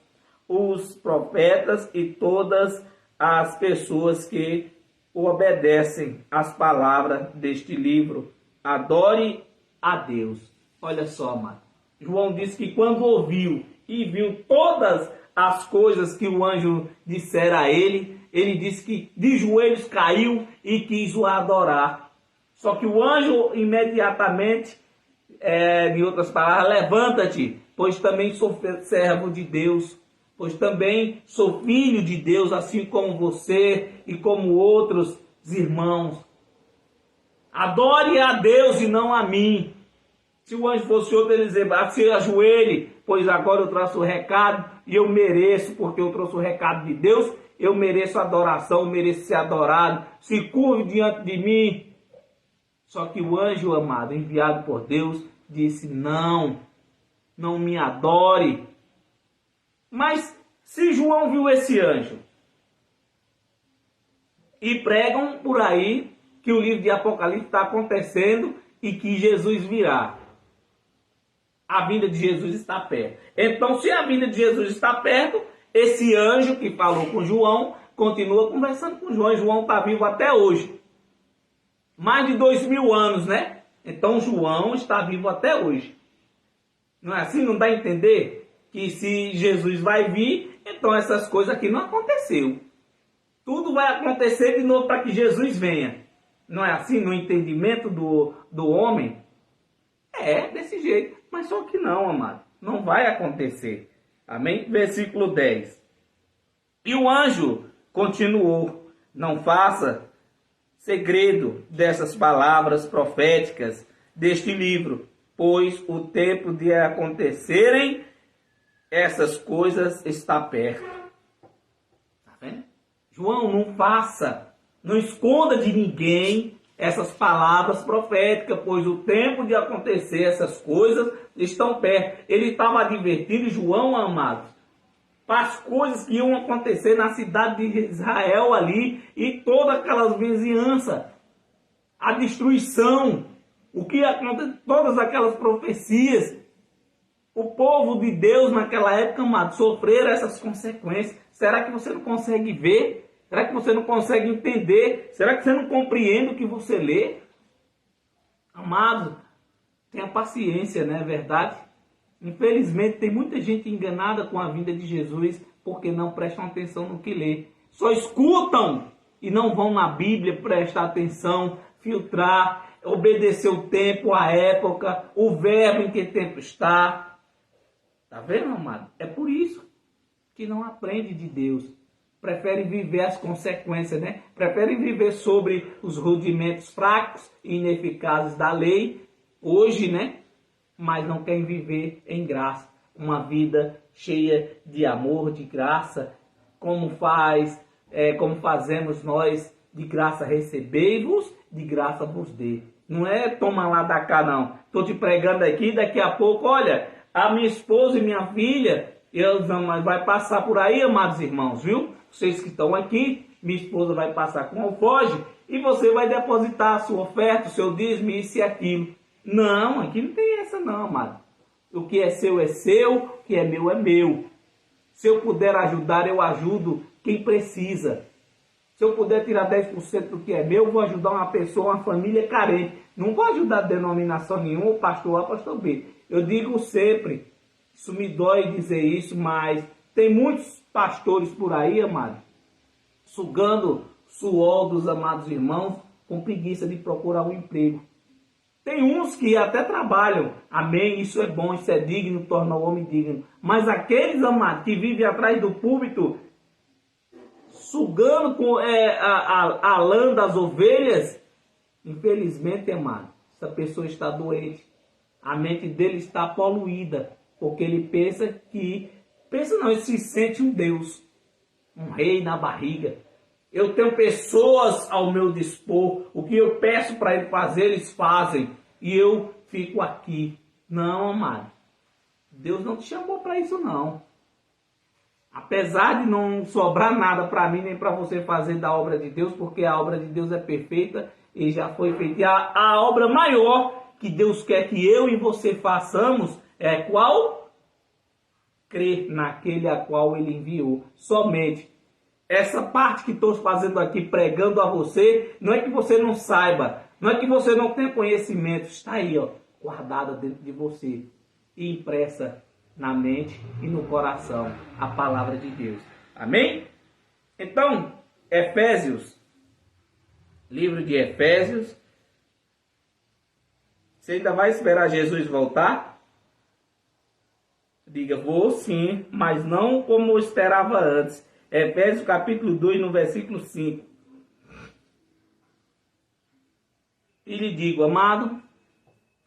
os profetas e todas as pessoas que obedecem às palavras deste livro. Adore a Deus. Olha só, amado. João disse que quando ouviu e viu todas as coisas que o anjo dissera a ele, ele disse que de joelhos caiu e quis o adorar. Só que o anjo imediatamente, em outras palavras, levanta-te, pois também sou servo de Deus, pois também sou filho de Deus, assim como você e como outros irmãos. Adore a Deus e não a mim. Se o anjo fosse outro, ele dizia, se ajoelhe, pois agora eu trouxe o recado e eu mereço, porque eu trouxe o recado de Deus, eu mereço adoração, eu mereço ser adorado, se curve diante de mim. Só que o anjo amado, enviado por Deus, disse, não me adore. Mas se João viu esse anjo, e pregam por aí que o livro de Apocalipse está acontecendo e que Jesus virá. A vinda de Jesus está perto. Então, se a vinda de Jesus está perto, esse anjo que falou com João, continua conversando com João. João está vivo até hoje. Mais de 2000 anos, né? Então João está vivo até hoje. Não é assim? Não dá a entender que se Jesus vai vir, então essas coisas aqui não aconteceu. Tudo vai acontecer de novo para que Jesus venha. Não é assim no entendimento do homem? É, desse jeito. Mas só que não, amado. Não vai acontecer. Amém? Versículo 10. E o anjo continuou: não faça segredo dessas palavras proféticas deste livro, pois o tempo de acontecerem essas coisas está perto. Tá vendo? João, não faça, não esconda de ninguém essas palavras proféticas, pois o tempo de acontecer essas coisas estão perto. Ele estava advertindo João, amado, para as coisas que iam acontecer na cidade de Israel ali e toda aquelas vizinhanças, a destruição, o que acontece, todas aquelas profecias. O povo de Deus naquela época, amado, sofreram essas consequências. Será que você não consegue ver? Será que você não consegue entender? Será que você não compreende o que você lê? Amado, tenha paciência, não é verdade? Infelizmente, tem muita gente enganada com a vinda de Jesus porque não prestam atenção no que lê. Só escutam e não vão na Bíblia prestar atenção, filtrar, obedecer o tempo, a época, o verbo em que tempo está. Tá vendo, amado? É por isso que não aprende de Deus. Prefere viver as consequências, né? Prefere viver sobre os rudimentos fracos e ineficazes da lei, hoje, né? Mas não querem viver em graça, uma vida cheia de amor, de graça, como fazemos nós, de graça recebei-vos, de graça vos dê. Não é toma lá da cá, não. Estou te pregando aqui, daqui a pouco, olha, a minha esposa e minha filha, vai passar por aí, amados irmãos, viu? Vocês que estão aqui, minha esposa vai passar com alforje e você vai depositar a sua oferta, o seu dízimo, isso e aquilo. Não, aqui não tem essa não, amado. O que é seu, o que é meu, é meu. Se eu puder ajudar, eu ajudo quem precisa. Se eu puder tirar 10% do que é meu, eu vou ajudar uma pessoa, uma família carente. Não vou ajudar denominação nenhuma, o pastor A, o pastor B. Eu digo sempre, isso me dói dizer isso, mas tem muitos pastores por aí, amado, sugando suor dos amados irmãos com preguiça de procurar um emprego. Tem uns que até trabalham, amém, isso é bom, isso é digno, torna o homem digno. Mas aqueles, amados, que vivem atrás do púlpito, sugando com a lã das ovelhas, infelizmente, amado, essa pessoa está doente. A mente dele está poluída, porque ele ele se sente um Deus, um rei na barriga. Eu tenho pessoas ao meu dispor, o que eu peço para ele fazer, eles fazem, e eu fico aqui. Não, amado, Deus não te chamou para isso não. Apesar de não sobrar nada para mim, nem para você fazer da obra de Deus, porque a obra de Deus é perfeita e já foi feita. E a obra maior que Deus quer que eu e você façamos é qual? Crer naquele a qual Ele enviou. Somente. Essa parte que estou fazendo aqui, pregando a você, não é que você não saiba, não é que você não tenha conhecimento, está aí, ó, guardada dentro de você e impressa na mente e no coração a palavra de Deus. Amém? Então, Efésios, livro de Efésios. Você ainda vai esperar Jesus voltar? Diga, vou sim, mas não como eu esperava antes. Efésios capítulo 2, no versículo 5. E lhe digo, amado,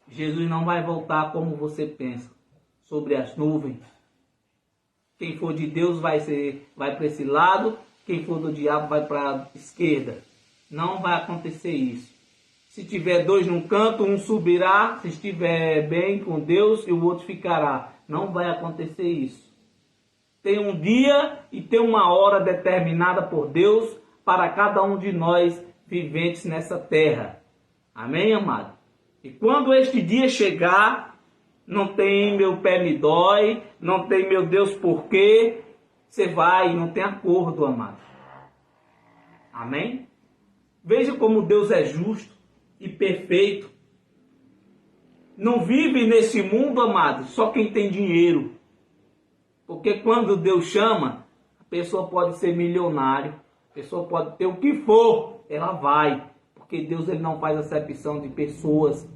Jesus não vai voltar como você pensa, sobre as nuvens. Quem for de Deus vai para esse lado, quem for do diabo vai para a esquerda. Não vai acontecer isso. Se tiver dois num canto, um subirá, se estiver bem com Deus, e o outro ficará. Não vai acontecer isso. Tem um dia e tem uma hora determinada por Deus para cada um de nós viventes nessa terra. Amém, amado? E quando este dia chegar, não tem meu pé me dói, não tem meu Deus por quê, você vai, não tem acordo, amado. Amém? Veja como Deus é justo. e perfeito. Não vive nesse mundo, amado, só quem tem dinheiro. Porque quando Deus chama, a pessoa pode ser milionário, a pessoa pode ter o que for, ela vai. Porque Deus ele não faz acepção de pessoas.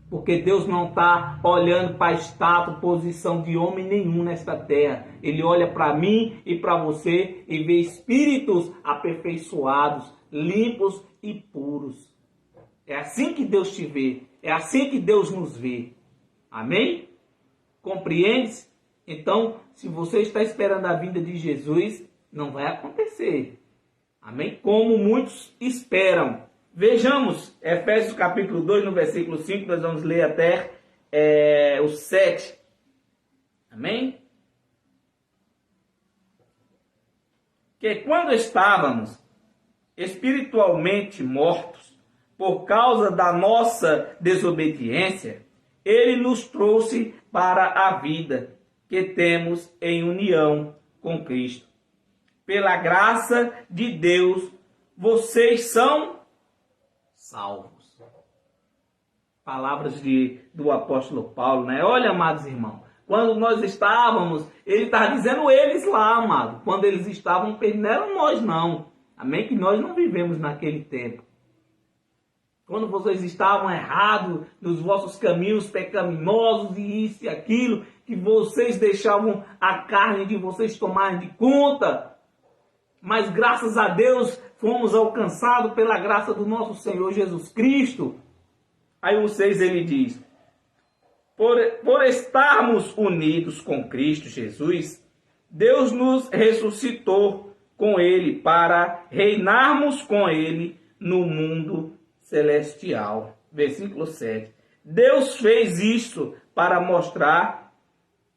Porque Deus não está olhando para status, posição de homem nenhum nesta terra. Ele olha para mim e para você e vê espíritos aperfeiçoados, limpos e puros. É assim que Deus te vê. É assim que Deus nos vê. Amém? Compreende? Então, se você está esperando a vinda de Jesus, não vai acontecer. Amém? Como muitos esperam. Vejamos, Efésios capítulo 2, no versículo 5, nós vamos ler até o 7. Amém? Que quando estávamos espiritualmente mortos, por causa da nossa desobediência, Ele nos trouxe para a vida que temos em união com Cristo. Pela graça de Deus, vocês são salvos. Palavras do apóstolo Paulo, né? Olha, amados irmãos, quando nós estávamos, ele está dizendo eles lá, amado, quando eles estavam perdidos, não eram nós não. Amém? Que nós não vivemos naquele tempo. Quando vocês estavam errados nos vossos caminhos pecaminosos e isso e aquilo, que vocês deixavam a carne de vocês tomarem de conta. Mas graças a Deus fomos alcançados pela graça do nosso Senhor Jesus Cristo. Aí o 6 ele diz: por estarmos unidos com Cristo Jesus, Deus nos ressuscitou com Ele para reinarmos com Ele no mundo celestial. Versículo 7. Deus fez isso para mostrar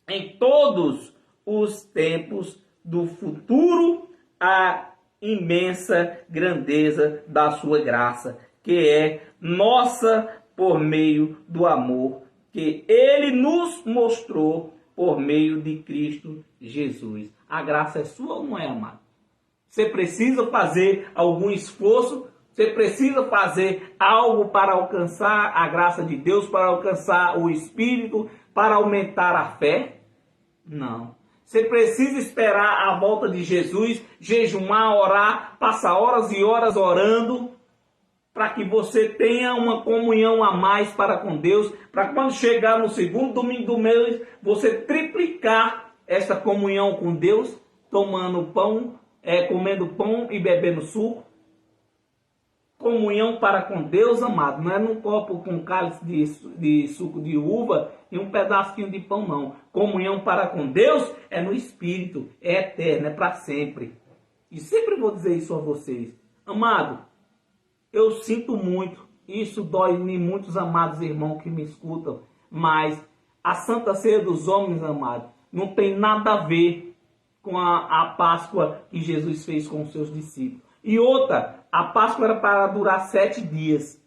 em todos os tempos do futuro a imensa grandeza da sua graça, que é nossa por meio do amor que Ele nos mostrou por meio de Cristo Jesus. A graça é sua ou não é, amado? Você precisa fazer algum esforço? Você precisa fazer algo para alcançar a graça de Deus, para alcançar o Espírito, para aumentar a fé? Não. Você precisa esperar a volta de Jesus, jejumar, orar, passar horas e horas orando, para que você tenha uma comunhão a mais para com Deus, para quando chegar no segundo domingo do mês, você triplicar essa comunhão com Deus, tomando pão, comendo pão e bebendo suco. Comunhão para com Deus, amado, não é num copo com cálice de suco de uva e um pedacinho de pão, não. Comunhão para com Deus é no Espírito, é eterno, é para sempre. E sempre vou dizer isso a vocês. Amado, eu sinto muito, isso dói em muitos amados irmãos que me escutam, mas a Santa Ceia dos Homens, amado, não tem nada a ver com a Páscoa que Jesus fez com os seus discípulos. E outra, a Páscoa era para durar 7 dias.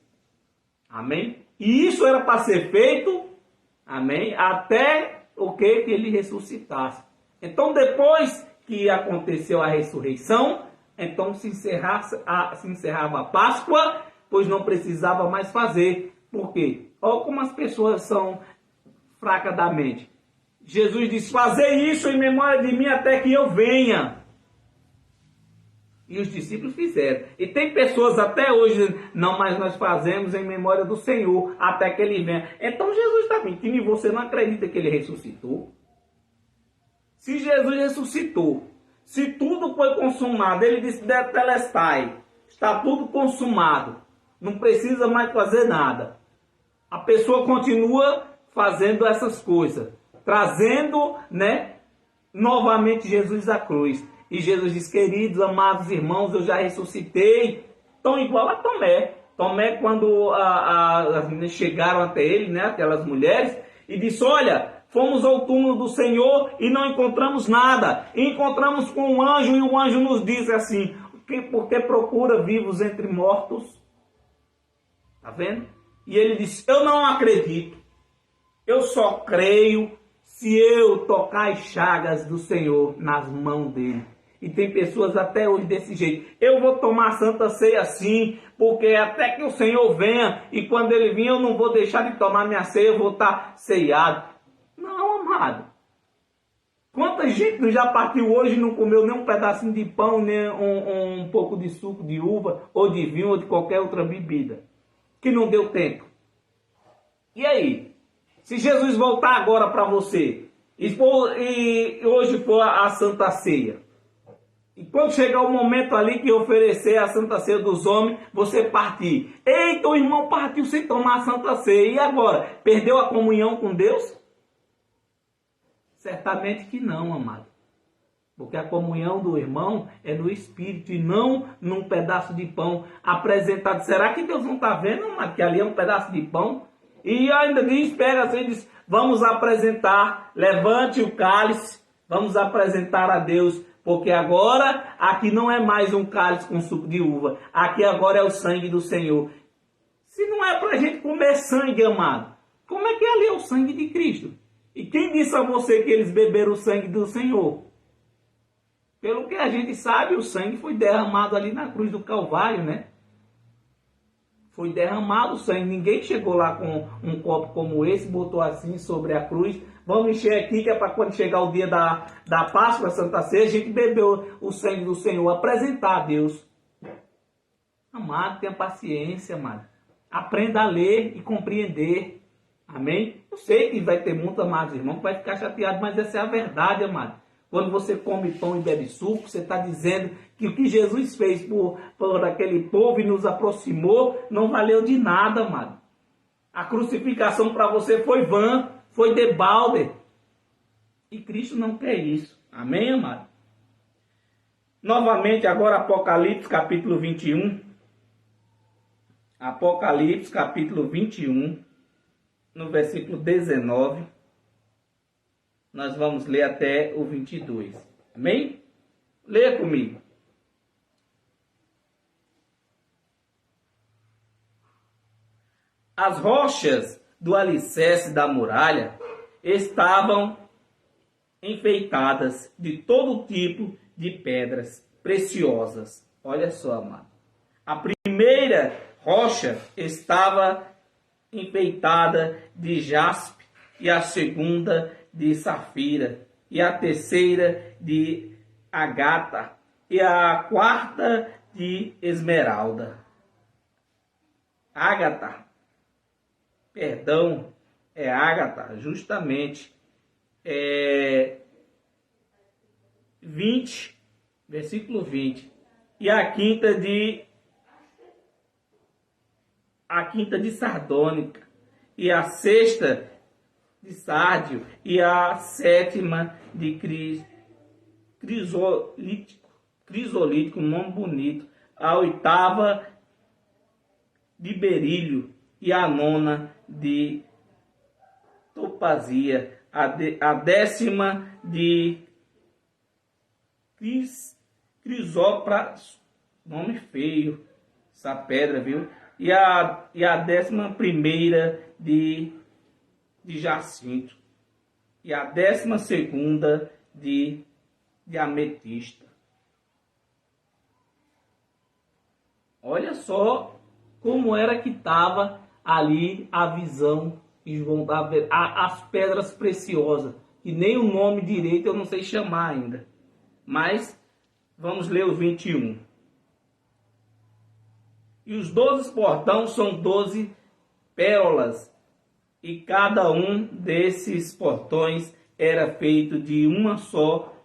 Amém? E isso era para ser feito, amém? Até o que ele ressuscitasse. Então, depois que aconteceu a ressurreição, então se encerrava a Páscoa, pois não precisava mais fazer. Por quê? Olha como as pessoas são fracas da mente. Jesus disse: fazer isso em memória de mim até que eu venha. E os discípulos fizeram. E tem pessoas até hoje, não, mas nós fazemos em memória do Senhor, até que Ele venha. Então Jesus está mentindo e você não acredita que Ele ressuscitou? Se Jesus ressuscitou, se tudo foi consumado, Ele disse: Tetelestai, está tudo consumado, não precisa mais fazer nada. A pessoa continua fazendo essas coisas, trazendo, novamente Jesus à cruz. E Jesus diz: queridos, amados irmãos, eu já ressuscitei. Tão igual a Tomé. Tomé, quando as meninas chegaram até ele, aquelas mulheres, e disse: olha, fomos ao túmulo do Senhor e não encontramos nada. E encontramos com um anjo, e o anjo nos diz assim: por que procura vivos entre mortos? Está vendo? E ele disse: eu não acredito. Eu só creio se eu tocar as chagas do Senhor nas mãos dele. E tem pessoas até hoje desse jeito. Eu vou tomar a Santa Ceia assim, porque até que o Senhor venha, e quando Ele vir eu não vou deixar de tomar minha ceia, eu vou estar ceado. Não, amado. Quanta gente não já partiu hoje e não comeu nem um pedacinho de pão, nem um pouco de suco de uva, ou de vinho, ou de qualquer outra bebida, que não deu tempo. E aí? Se Jesus voltar agora para você, e hoje for a Santa Ceia, e quando chegar o momento ali que oferecer a Santa Ceia dos homens, você partir. Eita, o irmão partiu sem tomar a Santa Ceia. E agora? Perdeu a comunhão com Deus? Certamente que não, amado. Porque a comunhão do irmão é no Espírito e não num pedaço de pão apresentado. Será que Deus não está vendo, amado, que ali é um pedaço de pão? E ainda diz, pega assim, diz, vamos apresentar, levante o cálice, vamos apresentar a Deus. Porque agora, aqui não é mais um cálice com suco de uva. Aqui agora é o sangue do Senhor. Se não é para a gente comer sangue, amado, como é que ali é o sangue de Cristo? E quem disse a você que eles beberam o sangue do Senhor? Pelo que a gente sabe, o sangue foi derramado ali na cruz do Calvário, né? Foi derramado o sangue. Ninguém chegou lá com um copo como esse, botou assim sobre a cruz. Vamos encher aqui, que é para quando chegar o dia da Páscoa, Santa Ceia, a gente bebeu o sangue do Senhor, apresentar a Deus. Amado, tenha paciência, amado. Aprenda a ler e compreender. Amém? Eu sei que vai ter muitos amados irmãos que vai ficar chateado, mas essa é a verdade, amado. Quando você come pão e bebe suco, você está dizendo que o que Jesus fez por aquele povo e nos aproximou não valeu de nada, amado. A crucificação para você foi vã, foi debalde. E Cristo não quer isso. Amém, amado? Novamente, agora Apocalipse capítulo 21. Apocalipse capítulo 21, no versículo 19. Nós vamos ler até o 22. Amém? Leia comigo. As rochas do alicerce da muralha estavam enfeitadas de todo tipo de pedras preciosas. Olha só, amado. A primeira rocha estava enfeitada de jaspe, e a segunda de safira, e a terceira de agata, e a quarta de esmeralda. Ágata, perdão, é ágata, justamente, 20, versículo 20. E a quinta de sardônica, e a sexta de sárdio, e a sétima de crisolítico, um nome bonito, a oitava de berílio, e a nona de topazia, a décima de crisópraso, nome feio, essa pedra, viu? E a 11ª de jacinto, e a 12ª de ametista. Olha só como era que estava ali a visão que João dava, as pedras preciosas, que nem o nome direito eu não sei chamar ainda. Mas vamos ler o 21. E os 12 portões são 12 pérolas, e cada um desses portões era feito de uma só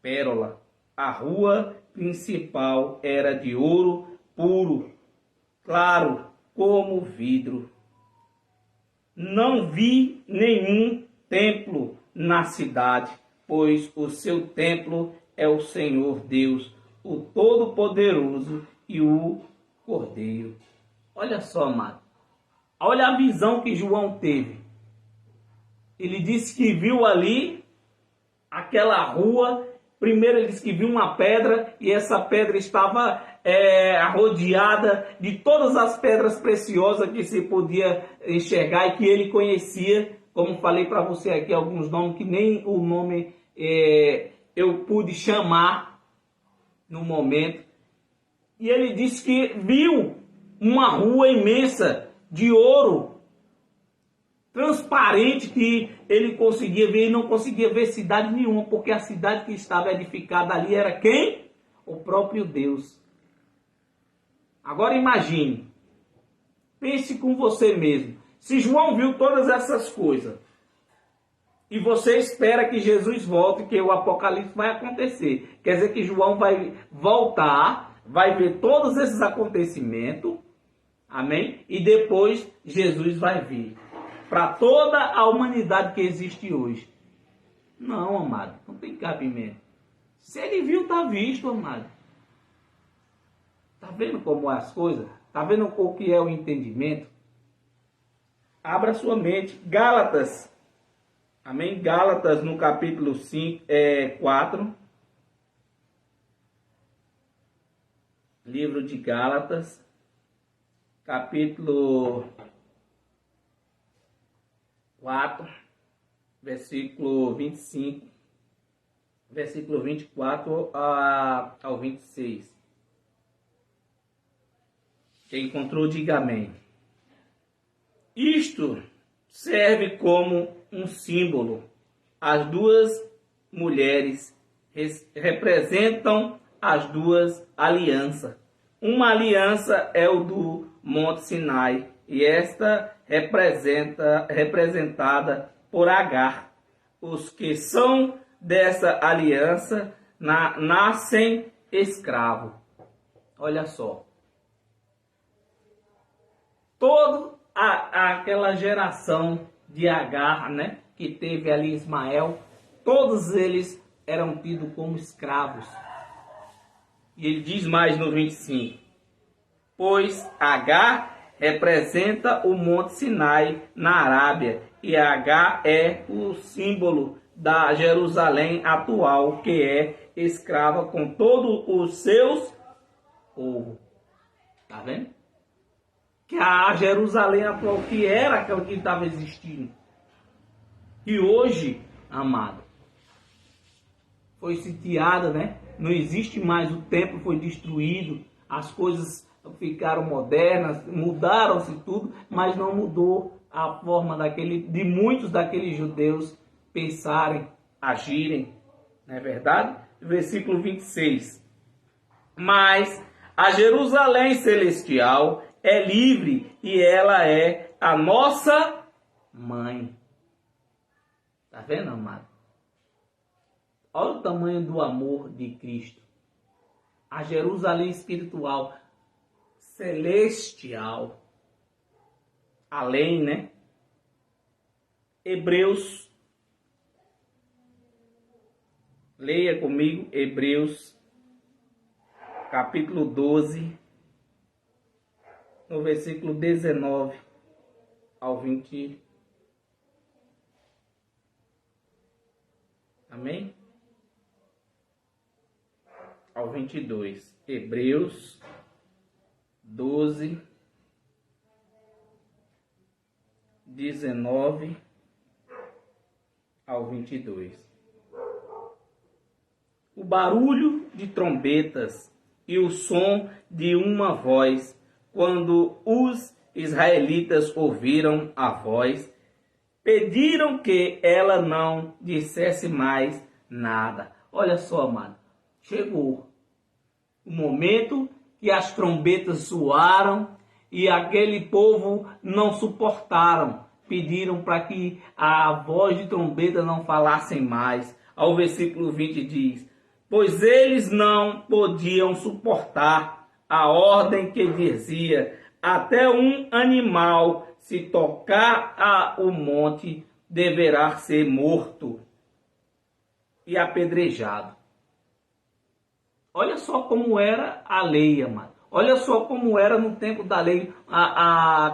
pérola. A rua principal era de ouro puro, claro como vidro. Não vi nenhum templo na cidade, pois o seu templo é o Senhor Deus, o Todo-Poderoso, e o Cordeiro. Olha só, amado. Olha a visão que João teve. Ele disse que viu ali aquela rua. Primeiro ele disse que viu uma pedra, e essa pedra estava rodeada de todas as pedras preciosas que se podia enxergar e que ele conhecia. Como falei para você aqui, alguns nomes que nem o nome eu pude chamar, no momento. E ele disse que viu uma rua imensa de ouro, transparente, que ele conseguia ver e não conseguia ver cidade nenhuma, porque a cidade que estava edificada ali era quem? O próprio Deus. Agora imagine, pense com você mesmo. Se João viu todas essas coisas e você espera que Jesus volte, que o Apocalipse vai acontecer, quer dizer que João vai voltar, vai ver todos esses acontecimentos, amém? E depois Jesus vai vir para toda a humanidade que existe hoje. Não, amado, não tem cabimento. Se ele viu, está visto, amado. Está vendo como é as coisas? Está vendo o que é o entendimento? Abra sua mente. Gálatas. Amém? Gálatas no capítulo 4. Livro de Gálatas. Capítulo 4. Versículo 25. Versículo 24 ao 26. Quem encontrou, diga amém. Isto serve como um símbolo. As duas mulheres representam as duas alianças. Uma aliança é o do Monte Sinai e esta representada por Agar. Os que são dessa aliança nascem escravos. Olha só. Toda aquela geração de Agar, né, que teve ali Ismael, todos eles eram tidos como escravos. E ele diz mais no 25: pois Agar representa o Monte Sinai na Arábia, e Agar é o símbolo da Jerusalém atual, que é escrava com todos os seus povos. Tá vendo? Que a Jerusalém atual, que era aquela que estava existindo. E hoje, amado, foi sitiada, né? Não existe mais, o templo foi destruído, as coisas ficaram modernas, mudaram-se tudo, mas não mudou a forma de muitos daqueles judeus pensarem, agirem. Não é verdade? Versículo 26. Mas a Jerusalém celestial é livre e ela é a nossa mãe. Tá vendo, amado? Olha o tamanho do amor de Cristo. A Jerusalém espiritual, celestial. Além, né? Hebreus. Leia comigo Hebreus, capítulo 12. No versículo 19 ao 20. Amém? Ao 22. Hebreus 12, 19 ao 22. O barulho de trombetas e o som de uma voz. Quando os israelitas ouviram a voz, pediram que ela não dissesse mais nada. Olha só, amado, chegou o momento que as trombetas soaram e aquele povo não suportaram. Pediram para que a voz de trombeta não falassem mais. Ao versículo 20 diz: pois eles não podiam suportar a ordem que dizia: até um animal, se tocar o monte, deverá ser morto e apedrejado. Olha só como era a lei, amado. Olha só como era no tempo da lei,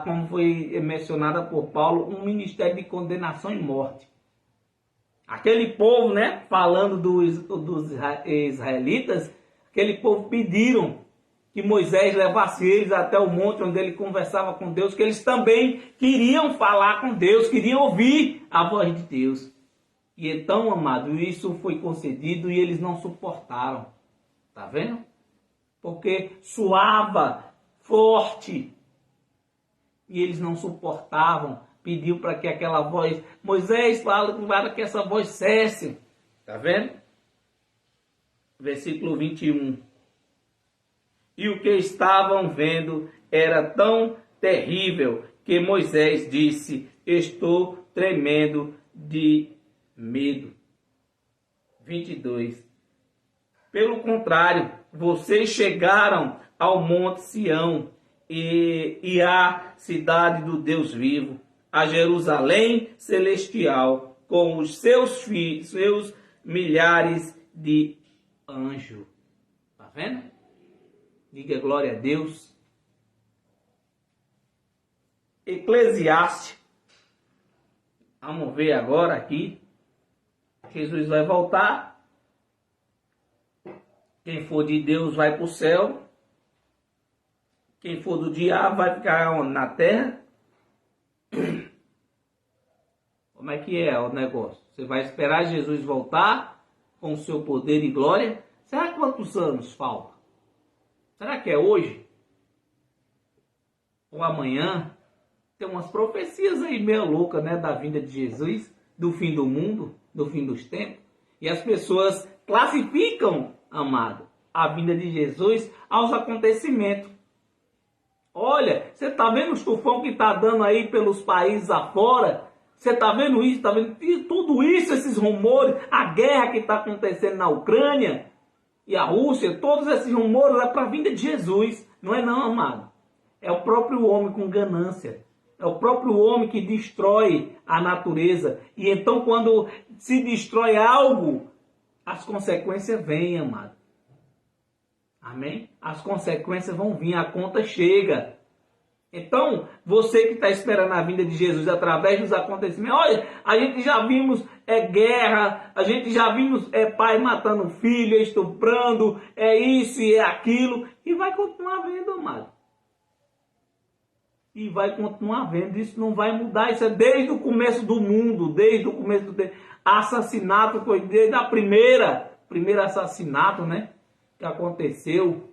como foi mencionada por Paulo, um ministério de condenação e morte. Aquele povo, né, falando dos israelitas, aquele povo pediram que Moisés levasse eles até o monte onde ele conversava com Deus, que eles também queriam falar com Deus, queriam ouvir a voz de Deus. E então, amado, isso foi concedido e eles não suportaram. Tá vendo? Porque suava forte. E eles não suportavam. Pediu para que aquela voz, Moisés, fala para que essa voz cesse. Tá vendo? Versículo 21. E o que estavam vendo era tão terrível que Moisés disse, estou tremendo de medo. 22. Pelo contrário, vocês chegaram ao Monte Sião e à cidade do Deus vivo, a Jerusalém celestial, com os seus filhos, seus milhares de anjos. Tá vendo? Diga glória a Deus. Eclesiastes. Vamos ver agora aqui. Jesus vai voltar. Quem for de Deus vai para o céu. Quem for do diabo vai ficar na terra. Como é que é o negócio? Você vai esperar Jesus voltar com o seu poder e glória? Será quantos anos falta? Será que é hoje? Ou amanhã? Tem umas profecias aí meio loucas, né? Da vinda de Jesus, do fim do mundo, do fim dos tempos. E as pessoas classificam, amado, a vinda de Jesus aos acontecimentos. Olha, você está vendo o tufão que está dando aí pelos países afora? Você está vendo isso? Está vendo tudo isso, esses rumores, a guerra que está acontecendo na Ucrânia e a Rússia, todos esses rumores é para a vinda de Jesus. Não é não, amado. É o próprio homem com ganância. É o próprio homem que destrói a natureza. E então quando se destrói algo, as consequências vêm, amado. Amém? As consequências vão vir, a conta chega. Então, você que está esperando a vinda de Jesus através dos acontecimentos, olha, a gente já vimos guerra, a gente já vimos pai matando filho, estuprando, isso e aquilo, e vai continuar vendo, amado. E vai continuar vendo, isso não vai mudar, isso é desde o começo do mundo, desde o começo do tempo. Assassinato foi desde a primeiro assassinato, né, que aconteceu.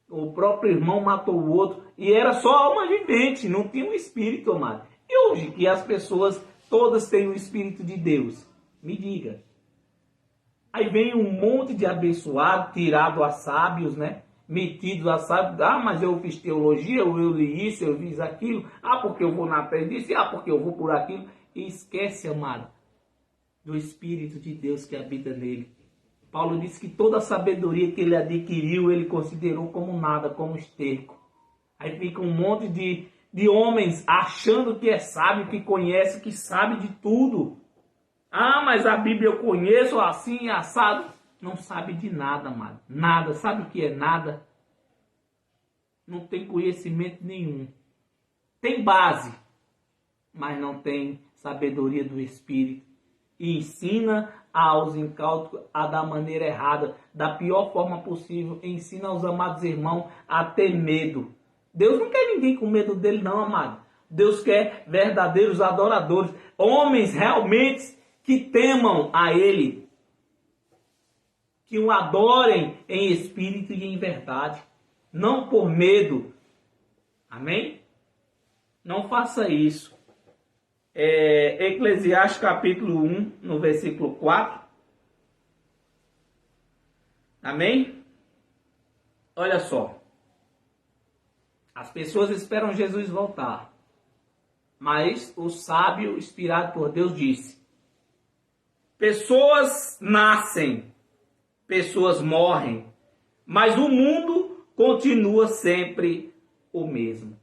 O próprio irmão matou o outro. E era só alma vivente, não tinha um espírito, amado. E hoje que as pessoas todas têm o Espírito de Deus? Me diga. Aí vem um monte de abençoado, tirado a sábios, né? Metidos a sábios. Ah, mas eu fiz teologia, eu li isso, eu fiz aquilo. Ah, porque eu vou na terra disso. Ah, porque eu vou por aquilo. E esquece, amado, do Espírito de Deus que habita nele. Paulo disse que toda a sabedoria que ele adquiriu, ele considerou como nada, como esterco. Aí fica um monte de homens achando que é sábio, que conhece, que sabe de tudo. Ah, mas a Bíblia eu conheço assim, assado. Não sabe de nada, amado. Nada. Sabe o que é nada? Não tem conhecimento nenhum. Tem base, mas não tem sabedoria do Espírito. E ensina aos incautos a da maneira errada, da pior forma possível. Ensina aos amados irmãos a ter medo. Deus não quer ninguém com medo dele não, amado. Deus quer verdadeiros adoradores. Homens realmente que temam a ele. Que o adorem em espírito e em verdade. Não por medo. Amém? Não faça isso. Eclesiastes capítulo 1, no versículo 4. Amém? Olha só. As pessoas esperam Jesus voltar. Mas o sábio, inspirado por Deus, disse: pessoas nascem, pessoas morrem, mas o mundo continua sempre o mesmo.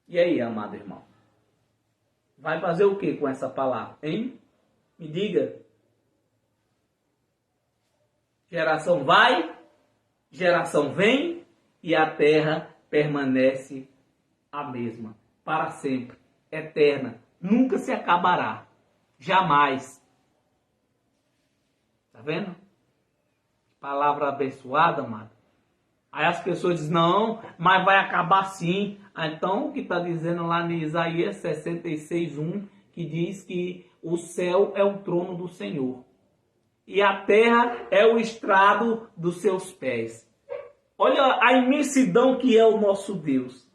E aí, amado irmão? Vai fazer o que com essa palavra, hein? Me diga. Geração vai, geração vem e a terra permanece a mesma, para sempre, eterna, nunca se acabará, jamais. Tá vendo? Palavra abençoada, amado. Aí as pessoas dizem, não, mas vai acabar sim. Então, o que está dizendo lá em Isaías 66:1, que diz que o céu é o trono do Senhor. e a terra é o estrado dos seus pés. Olha a imensidão que é o nosso Deus.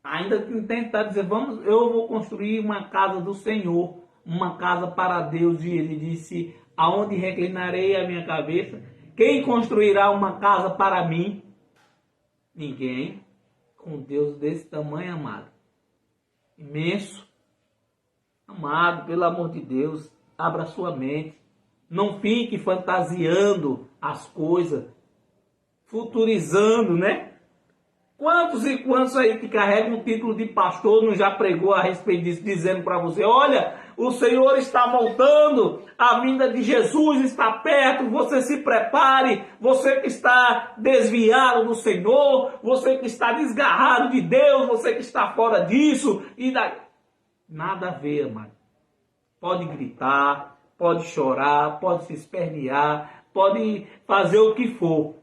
Ainda tentar dizer, eu vou construir uma casa do Senhor, uma casa para Deus. E ele disse, aonde reclinarei a minha cabeça? Quem construirá uma casa para mim? Ninguém. Com Deus desse tamanho, amado. Imenso. Amado, pelo amor de Deus, abra sua mente. Não fique fantasiando as coisas, futurizando, né? Quantos e quantos aí que carregam o título de pastor não já pregou a respeito disso, dizendo para você, olha, o Senhor está voltando, a vinda de Jesus está perto, você se prepare, você que está desviado do Senhor, você que está desgarrado de Deus, você que está fora disso, nada a ver, amado. Pode gritar, pode chorar, pode se espernear, pode fazer o que for.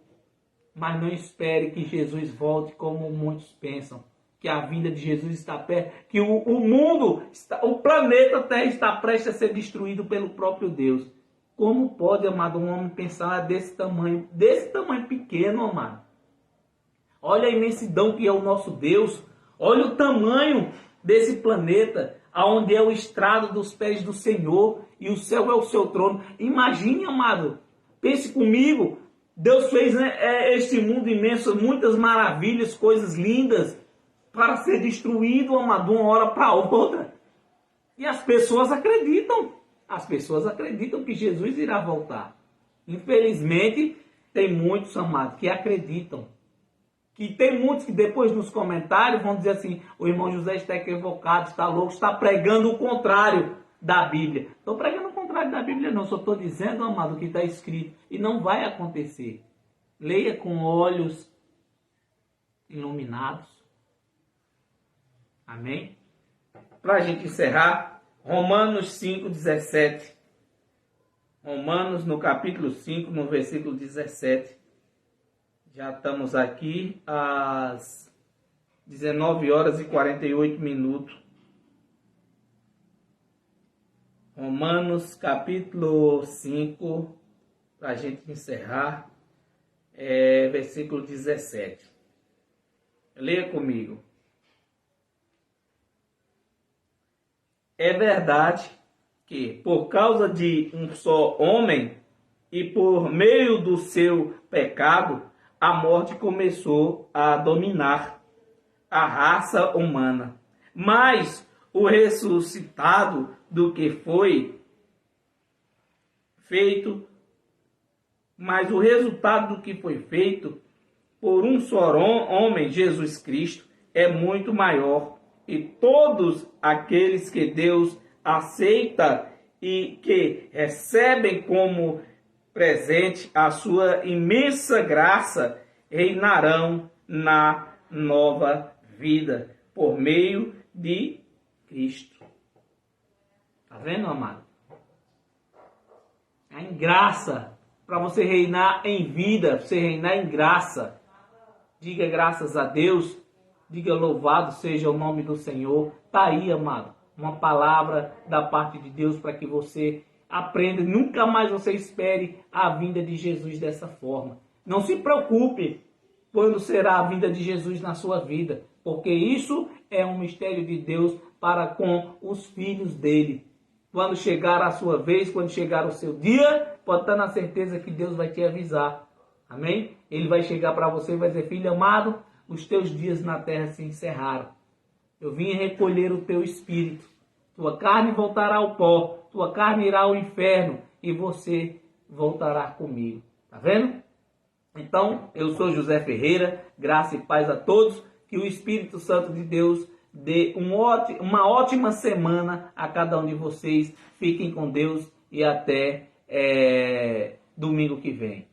Mas não espere que Jesus volte como muitos pensam. Que a vinda de Jesus está perto. Que o planeta Terra está prestes a ser destruído pelo próprio Deus. Como pode, amado, um homem pensar desse tamanho pequeno, amado? Olha a imensidão que é o nosso Deus. Olha o tamanho desse planeta, aonde é o estrado dos pés do Senhor e o céu é o seu trono. Imagine, amado, pense comigo, Deus fez, né, este mundo imenso, muitas maravilhas, coisas lindas, para ser destruído, amado, de uma hora para outra. E as pessoas acreditam que Jesus irá voltar. Infelizmente, tem muitos, amados, que acreditam. Que tem muitos que depois nos comentários vão dizer assim, o irmão José está equivocado, está louco, está pregando o contrário da Bíblia. Estou pregando o contrário da Bíblia não, só estou dizendo, amado, o que está escrito. E não vai acontecer. Leia com olhos iluminados. Amém? Para a gente encerrar, Romanos 5:17. Romanos no capítulo 5, no versículo 17. Já estamos aqui às 19 horas e 48 minutos. Romanos capítulo 5, para a gente encerrar, versículo 17. Leia comigo. É verdade que por causa de um só homem e por meio do seu pecado, a morte começou a dominar a raça humana. Mas o ressuscitado do que foi feito, mas o resultado do que foi feito por um só homem, Jesus Cristo, é muito maior. E todos aqueles que Deus aceita e que recebem como presente a sua imensa graça, reinarão na nova vida, por meio de Cristo. Está vendo, amado? É em graça, para você reinar em vida, você reinar em graça. Diga graças a Deus, diga louvado seja o nome do Senhor. Está aí, amado, uma palavra da parte de Deus para que você aprenda, nunca mais você espere a vinda de Jesus dessa forma. Não se preocupe quando será a vinda de Jesus na sua vida, porque isso é um mistério de Deus para com os filhos dele. Quando chegar a sua vez, quando chegar o seu dia, pode estar na certeza que Deus vai te avisar. Amém? Ele vai chegar para você e vai dizer, filho amado, os teus dias na terra se encerraram. Eu vim recolher o teu espírito. Tua carne voltará ao pó, tua carne irá ao inferno e você voltará comigo. Tá vendo? Então, eu sou José Ferreira, graça e paz a todos, que o Espírito Santo de Deus dê uma ótima semana a cada um de vocês. Fiquem com Deus e até domingo que vem.